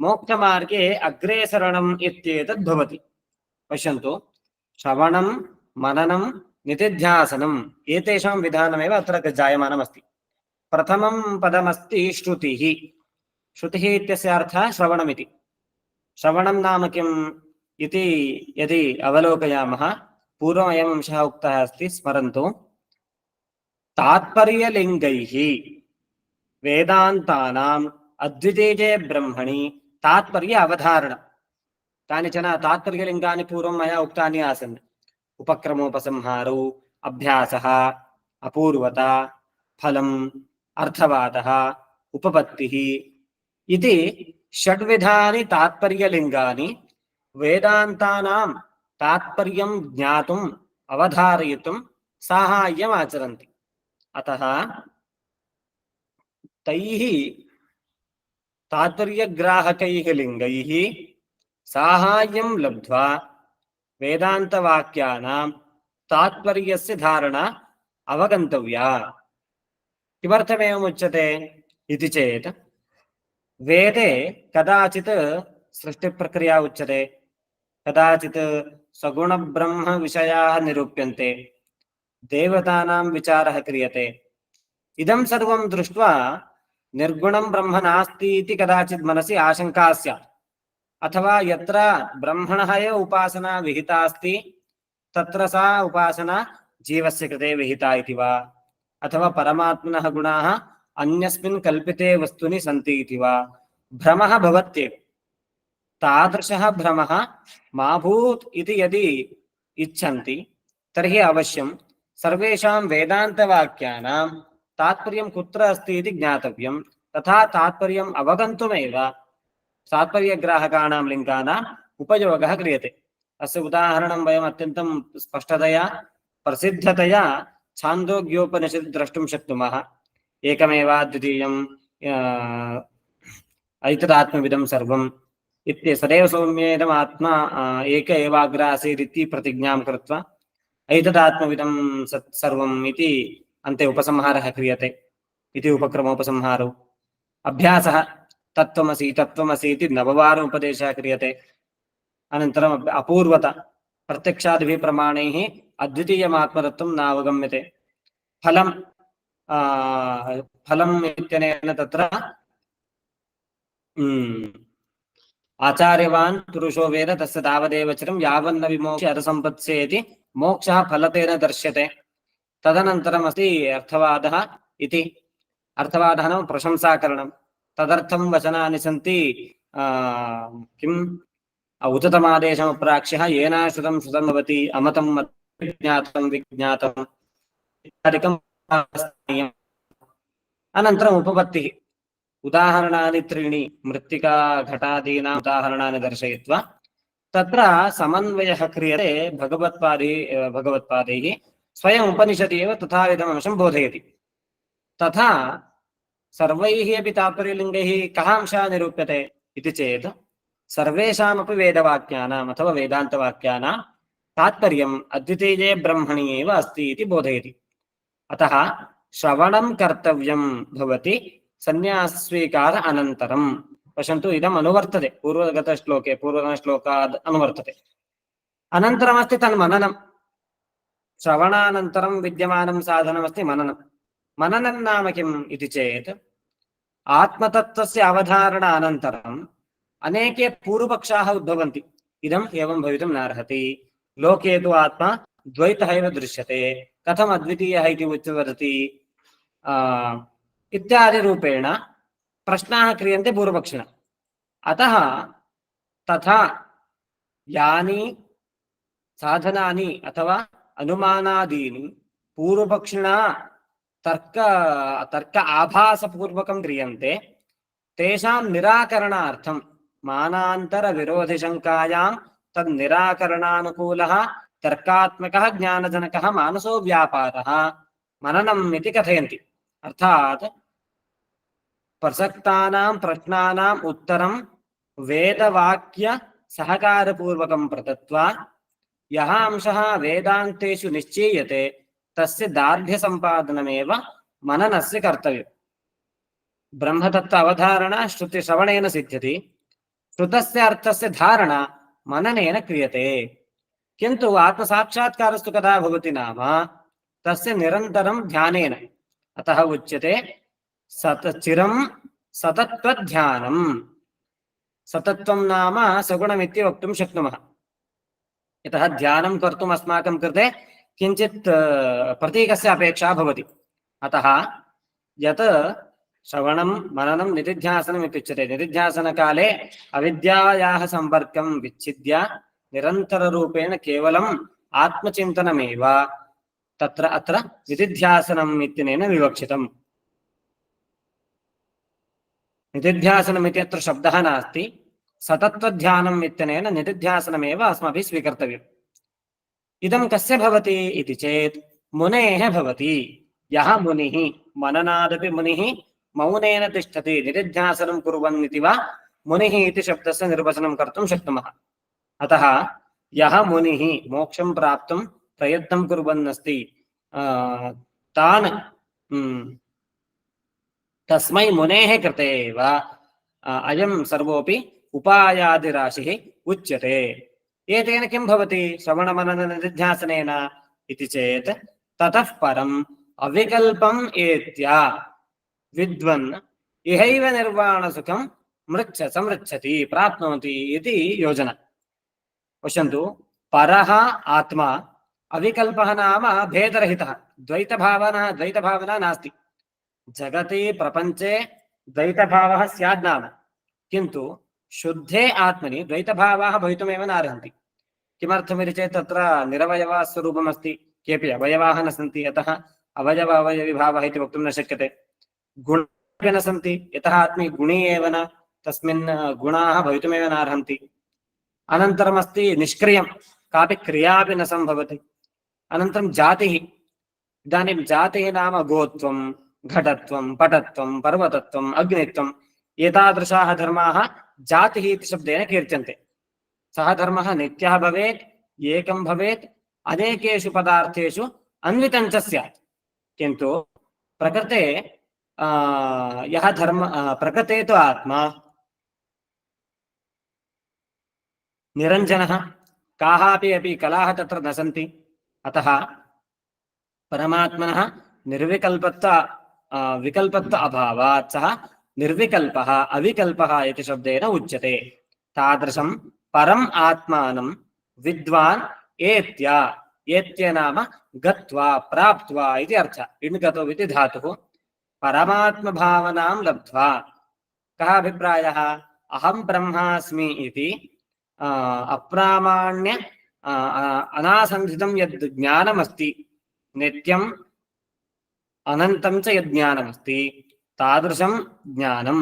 मोक्षमार्गे अग्रेसरणम् इत्येतद् भवति। पश्यन्तु, श्रवणं मननं निदिध्यासनम् एतेषां विधानमेव अत्र जायमानमस्ति। प्रथमं पदमस्ति श्रुतिः। श्रुतिः इत्यस्य अर्थः श्रवणमिति। श्रवणं नाम किम् इति यदि अवलोकयामः, पूर्वमयम् अंशः उक्तः अस्ति, स्मरन्तु। तात्पर्यलिङ्गैः वेदान्तानाम् अद्वितीये ब्रह्मणि तात्पर्य अवधारणं। कानिचन तात्पर्यलिङ्गानि पूर्वं मया उक्तानि आसन्। उपक्रमोपसंहारौ, अभ्यासः, अपूर्वता, फलम्, अर्थवादः, उपपत्तिः इति षड्विधानि तात्पर्यलिङ्गानि वेदान्तानां तात्पर्यं ज्ञातुम् अवधारयितुं साहाय्यम् आचरन्ति। अतः तैः तात्पर्यग्राहकैः लिङ्गैः साहाय्यं लब्ध्वा वेदान्तवाक्यानां तात्पर्यस्य धारणा अवगन्तव्या। किमर्थमेवमुच्यते इति चेत्, वेदे कदाचित् सृष्टिप्रक्रिया उच्यते, कदाचित् सगुणब्रह्मविषयाः निरूप्यन्ते, देवतानां विचारः क्रियते। इदं सर्वं दृष्ट्वा निर्गुणं ब्रह्म नास्ति इति कदाचित् मनसि आशङ्का स्यात्। अथवा यत्र ब्रह्मणः एव उपासना विहिता अस्ति तत्र सा उपासना जीवस्य कृते विहिता इति वा, अथवा परमात्मनः गुणाः अन्यस्मिन् कल्पिते वस्तुनि सन्ति इति वा भ्रमः भवत्येव। तादृशः भ्रमः मा भूत् इति यदि इच्छन्ति तर्हि अवश्यं सर्वेषां वेदान्तवाक्यानां तात्पर्यं कुत्र अस्ति इति ज्ञातव्यं। तथा तात्पर्यम् अवगन्तुमेव तात्पर्यग्राहकाणां लिङ्गानाम् उपयोगः क्रियते। अस्य उदाहरणं वयम् अत्यन्तं स्पष्टतया प्रसिद्धतया छान्दोग्योपनिषदि द्रष्टुं शक्नुमः। एकमेवाद्वितीयम् ऐतदात्मविदं सर्वम् इति सदैव सौम्येदम् आत्मा एक एवाग्र आसीत् इति प्रतिज्ञां कृत्वा ऐतदात्मविदं सर्वम् इति अन्ते उपसंहारः क्रियते इति उपक्रमोपसंहारौ। अभ्यासः तत्त्वमसि तत्त्वमसि इति नववारम् उपदेशः क्रियते। अनन्तरम् अपूर्वता, प्रत्यक्षादिभिः प्रमाणैः अद्वितीयमात्मतत्त्वं नावगम्यते। फलम् इत्यनेन तत्र आचार्यवान् पुरुषो वेद तस्य तावदेव चिरं यावन्न विमोक्ष्य अर्थसम्पत्स्येति मोक्षः फलतेन दर्श्यते। तदनन्तरमस्ति अर्थवादः इति। अर्थवादः नाम प्रशंसाकरणं। तदर्थं वचनानि सन्ति। किम् उततमादेशमप्राक्ष्यः येनाश्रुतं श्रुतं भवति अमतं विज्ञातं विज्ञातम् इत्यादिकम्। अनन्तरम् उपपत्तिः। उदाहरणानि त्रीणि मृत्तिका घटादीनाम् उदाहरणानि दर्शयित्वा तत्र समन्वयः क्रियते भगवत्पादैः स्वयम् उपनिषदि एव तथाविधम् अंशं बोधयति। तथा सर्वैः अपि तात्पर्यलिङ्गैः कः अंशः निरूप्यते इति चेत् सर्वेषामपि वेदवाक्यानाम् अथवा वेदान्तवाक्यानां तात्पर्यम् अद्वितीये ब्रह्मणि एव अस्ति इति बोधयति। अतः श्रवणं कर्तव्यं भवति संन्यासस्वीकार अनन्तरं। पश्यन्तु, इदम् अनुवर्तते पूर्वतनश्लोकात् अनुवर्तते। अनन्तरमस्ति तन्मननं। श्रवणानन्तरं विद्यमानं साधनमस्ति मननं। मननं नाम किम् इति चेत्, आत्मतत्त्वस्य अवधारणानन्तरम् अनेके पूर्वपक्षाः उद्भवन्ति। इदम् एवं भवितुं नार्हति, लोके तु आत्मा द्वैतः एव दृश्यते, कथम् अद्वितीयः इति वदति इत्यादिरूपेण प्रश्नाः क्रियन्ते पूर्वपक्षिणा। अतः तथा यानि साधनानि अथवा अनुमानादीनि पूर्वपक्षिणा तर्क आभासपूर्वकं क्रियन्ते, तेषां निराकरणार्थं मानान्तरविरोधिशङ्कायां तन्निराकरणानुकूलः तर्कात्मकः ज्ञानजनकः मानसो व्यापारः मननम् इति कथयन्ति। अर्थात् प्रसक्तानां प्रश्नानाम् उत्तरं वेदवाक्य सहकारपूर्वकं प्रदत्त्वा यः अंशः वेदान्तेषु निश्चीयते तस्य दार्ढ्यसम्पादनमेव मननस्य कर्तव्यम्। ब्रह्मतत्त्व अवधारणा श्रुतिश्रवणेन सिद्ध्यति, श्रुतस्य अर्थस्य धारणा मननेन क्रियते। किन्तु आत्मसाक्षात्कारस्तु कदा भवति नाम तस्य निरन्तरं ध्यानेन। अतः उच्यते चिरं सतत्वध्यानम्। सतत्वं नाम सगुणमिति वक्तुं शक्नुमः। यतः ध्यानं कर्तुम् अस्माकं कृते किञ्चित् प्रतीकस्य अपेक्षा भवति। अतः यत् श्रवणं मननं निधिध्यासनम् इत्युच्यते, निधिध्यासनकाले अविद्यायाः सम्पर्कं विच्छिद्य निरन्तररूपेण केवलम् आत्मचिन्तनमेव तत्र अत्र निधिध्यासनम् इत्यनेन विवक्षितम्। निधिध्यासनम् इति अत्र शब्दः नास्ति, सतत्वध्यानम् इत्यनेन निधिध्यासनमेव अस्माभिः स्वीकर्तव्यम्। इदं कस्य भवति इति चेत् मुनेः भवति। यः मुनिः, मननादपि मुनिः मौनेन तिष्ठति निधिध्यासनं कुर्वन् इति वा मुनिः इति शब्दस्य निर्वचनं कर्तुं शक्नुमः। अतः यः मुनिः मोक्षं प्राप्तुं प्रयत्नं कुर्वन् अस्ति तान् तस्मै मुनेः कृते एव अयं सर्वोऽपि उपायादिराशिः उच्यते। एतेन किं भवति श्रवणमनननिधिध्यासनेन इति चेत् ततः परम् अविकल्पम् एत्य विद्वन् इहैव निर्वाणसुखं समृच्छति प्राप्नोति इति योजना। पश्यन्तु, परः आत्मा, अविकल्पः नाम भेदरहितः, द्वैतभावना नास्ति। जगति प्रपञ्चे द्वैतभावः स्यात् नाम, किन्तु शुद्धे आत्मनि द्वैतभावाः भवितुमेव नार्हन्ति। किमर्थमिति चेत् तत्र निरवयवः स्वरूपमस्ति, केऽपि अवयवाः न सन्ति, अतः अवयव अवयविभावः इति वक्तुं न शक्यते। गुणाः न सन्ति, यतः आत्मी गुणी एव न, तस्मिन् गुणाः भवितुमेव नार्हन्ति। अनन्तरमस्ति निष्क्रियं, कापि क्रियापि न सम्भवति। अनन्तरं जातिः, इदानीं जातिः नाम गोत्वं, घटत्वं, पटत्वं, पर्वतत्वं, अग्नित्वं, एतादृशाः धर्माः जातिः इति शब्देन कीर्त्यन्ते। सः धर्मः नित्यः भवेत्, एकं भवेत्, अनेकेषु पदार्थेषु अन्वितं च स्यात्। किन्तु प्रकृते यः धर्म, प्रकृते तु आत्मा निरञ्जनः, काः अपि कलाः तत्र न सन्ति। अतः परमात्मनः विकल्पत्व अभावात् सः निर्विकल्पः अविकल्पः इति शब्देन उच्यते। तादृशं परम् आत्मानं विद्वान् एत्य नाम गत्वा प्राप्त्वा इति अर्थः। इण्गतो इति धातुः। परमात्मभावनां लब्ध्वा, कः अभिप्रायः? अहं ब्रह्मास्मि इति अप्रामाण्य अनासन्धितं यद् ज्ञानमस्ति, नित्यम् अनन्तं च यद् ज्ञानमस्ति, तादृशं ज्ञानं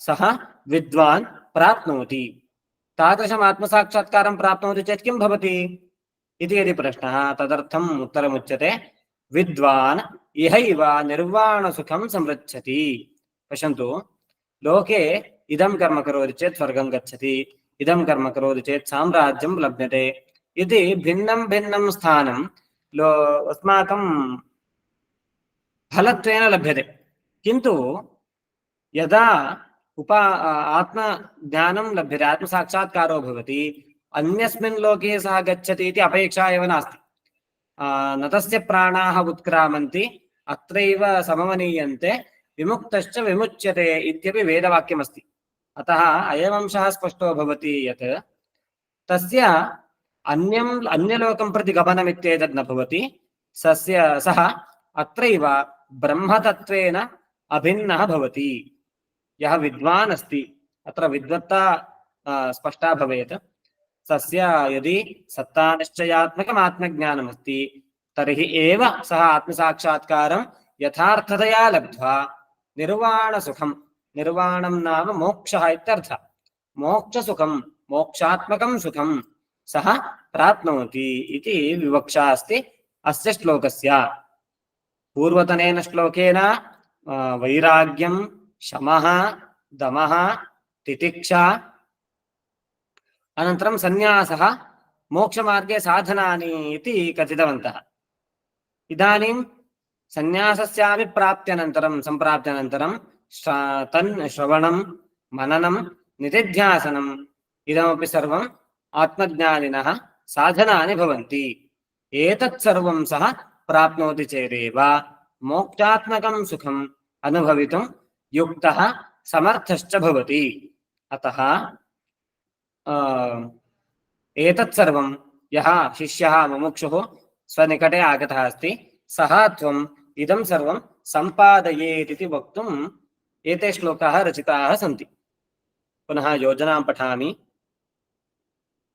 सः विद्वान् प्राप्नोति। तादृशम् आत्मसाक्षात्कारं प्राप्नोति चेत् किं भवति इति यदि प्रश्नः, तदर्थम् उत्तरमुच्यते विद्वान् इहैव निर्वाणसुखं समृच्छति। पश्यन्तु, लोके इदं कर्म करोति चेत् स्वर्गं गच्छति, इदं कर्म करोति चेत् साम्राज्यं लभ्यते इति भिन्नं भिन्नं स्थानं अस्माकं फलत्वेन लभ्यते। किन्तु यदा आत्मज्ञानं लभ्यते, आत्मसाक्षात्कारो भवति, अन्यस्मिन् लोके सः गच्छति इति अपेक्षा एव नास्ति। न तस्य प्राणाः उत्क्रामन्ति, अत्रैव सममनीयन्ते, विमुक्तश्च विमुच्यते इत्यपि वेदवाक्यमस्ति। अतः अयमंशः स्पष्टो भवति यत् तस्य अन्यलोकं प्रति गमनमित्येतद् न भवति। सः अत्रैव ब्रह्मतत्त्वेन अभिन्नः भवति। यः विद्वान् अस्ति, अत्र विद्वत्ता स्पष्टा भवेत्। तस्य यदि सत्तानिश्चयात्मकम् आत्मज्ञानमस्ति तर्हि एव सः आत्मसाक्षात्कारं यथार्थतया लब्ध्वा निर्वाणसुखं, निर्वाणं नाम मोक्षः इत्यर्थः, मोक्षसुखं मोक्षात्मकं सुखं सः प्राप्नोति इति विवक्षा अस्ति अस्य श्लोकस्य। पूर्वतनेन श्लोकेन वैराग्यं, शमः, दमः, तितिक्षा, अनन्तरं सन्न्यासः मोक्षमार्गे साधनानि इति कथितवन्तः। इदानीं सन्न्यासस्यापि प्राप्त्यनन्तरं सम्प्राप्त्यनन्तरं तन् श्रवणं, मननं, निधिध्यासनम् इदमपि सर्वम् आत्मज्ञानिनः साधनानि भवन्ति। एतत् सर्वं सः प्राप्नोति चेदेव मोक्षात्मकं सुखम् अनुभवितुं युक्तः समर्थश्च भवति। अतः एतत् सर्वं यः शिष्यः मुमुक्षुः स्वनिकटे आगतः अस्ति सः त्वम् इदं सर्वं सम्पादयेत् इति वक्तुम् एते श्लोकाः रचिताः सन्ति। पुनः योजनां पठामि।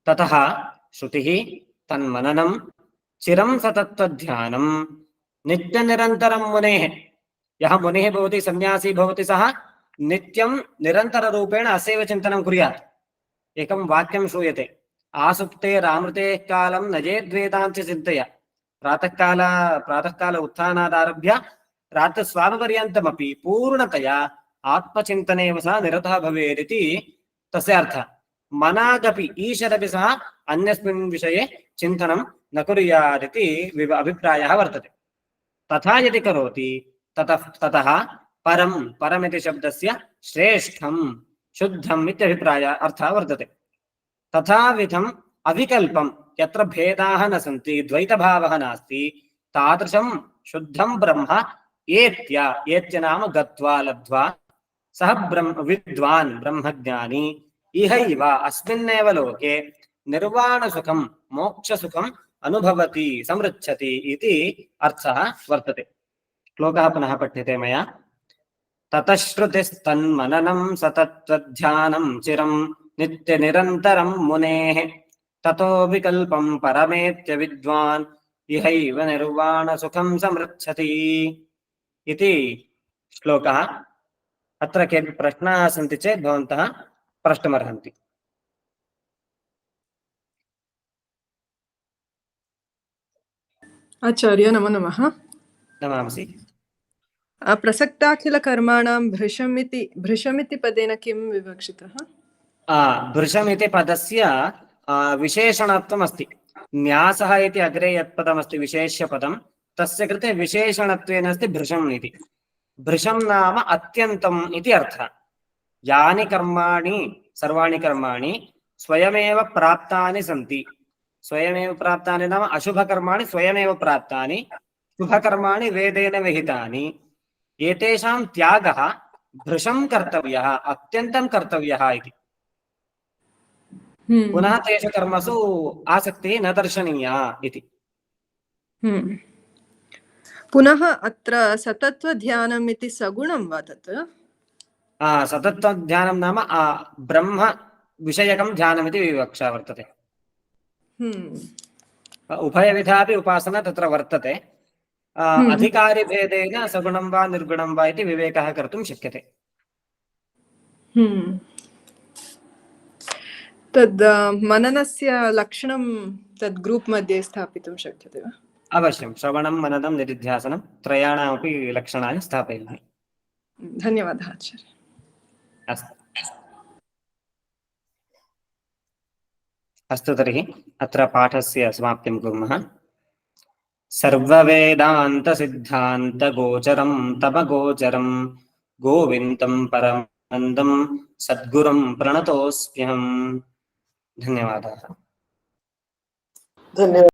ततः श्रुतिः तन्मननं चिरं सतत्वध्यानं नित्यनिरन्तरं मुनेः। यः मुनिः भवति, सन्न्यासी भवति, सः नित्यं निरन्तररूपेण अस्यैव चिन्तनं कुर्यात्। एकं वाक्यं श्रूयते, आसुप्ते रामृते कालं नजेद्वेदांच चिन्तया। प्रातःकाल उत्थानादारभ्य रात्रस्वामपर्यन्तमपि पूर्णतया आत्मचिन्तनेव सः निरतः भवेत् इति तस्य अर्थः। मनागपि ईशदपि सः अन्यस्मिन् विषये चिन्तनं न कुर्यात् इति अभिप्रायः वर्तते। तथा यदि करोति ततः परमिति शब्दस्य श्रेष्ठं, शुद्धम् इत्यभिप्राय अर्थः वर्तते। तथाविधम् अविकल्पं, यत्र भेदाः न सन्ति, द्वैतभावः नास्ति, तादृशं शुद्धं ब्रह्म एत्य नाम गत्वा लब्ध्वा सः विद्वान् ब्रह्मज्ञानी इहैव अस्मिन्नेव लोके निर्वाणसुखं मोक्षसुखम् अनुभवति समृच्छति इति अर्थः वर्तते। श्लोकः पुनः पठ्यते मया। ततश्रुतिस्तन्मननं सतत्वध्यानं चिरं नित्यनिरन्तरं मुनेः ततो विकल्पं परमेत्य विद्वान् इहैव निर्वाणसुखं समृच्छति इति श्लोकः। अत्र केऽपि प्रश्नाः सन्ति चेत् भवन्तः प्रष्टुमर्हन्ति। आचार्य नमो नमः। नमांसि। प्रसक्ताखिलकर्माणां भृशमिति पदेन किं विवक्षितः? भृशमिति पदस्य विशेषणत्वम् अस्ति। न्यासः इति अग्रे यत् पदमस्ति विशेष्यपदं, तस्य कृते विशेषणत्वेन अस्ति भृशम् इति। भृशं नाम अत्यन्तम् इति अर्थः। यानि कर्माणि, सर्वाणि कर्माणि स्वयमेव प्राप्तानि सन्ति। स्वयमेव प्राप्तानि नाम अशुभकर्माणि स्वयमेव प्राप्तानि, शुभकर्माणि वेदेन विहितानि। एतेषां त्यागः भृशं कर्तव्यः, अत्यन्तं कर्तव्यः इति। पुनः तेषु कर्मसु आसक्तिः न दर्शनीया इति। पुनः अत्र सतत्वध्यानम् इति सगुणं वा तत्? सतत्वध्यानं नाम ब्रह्म विषयकं ध्यानमिति विवक्षा वर्तते। उभयविधापि उपासना तत्र वर्तते। अधिकारिभेदेन सगुणं वा निर्गुणं वा इति विवेकः कर्तुं शक्यते। तद् मननस्य लक्षणं तद् ग्रूप् मध्ये स्थापितुं शक्यते वा? अवश्यं। श्रवणं, मननं, निधिध्यासनं त्रयाणामपि लक्षणानि स्थापयामि। धन्यवादः आचार्य। अस्तु तर्हि अत्र पाठस्य समाप्तिं कुर्मः। सर्ववेदान्तसिद्धान्तगोचरं तमगोचरं गोविन्दं परमानन्दं सद्गुरुं प्रणतोऽस्म्यहम्। धन्यवादाः। धन्यवाद।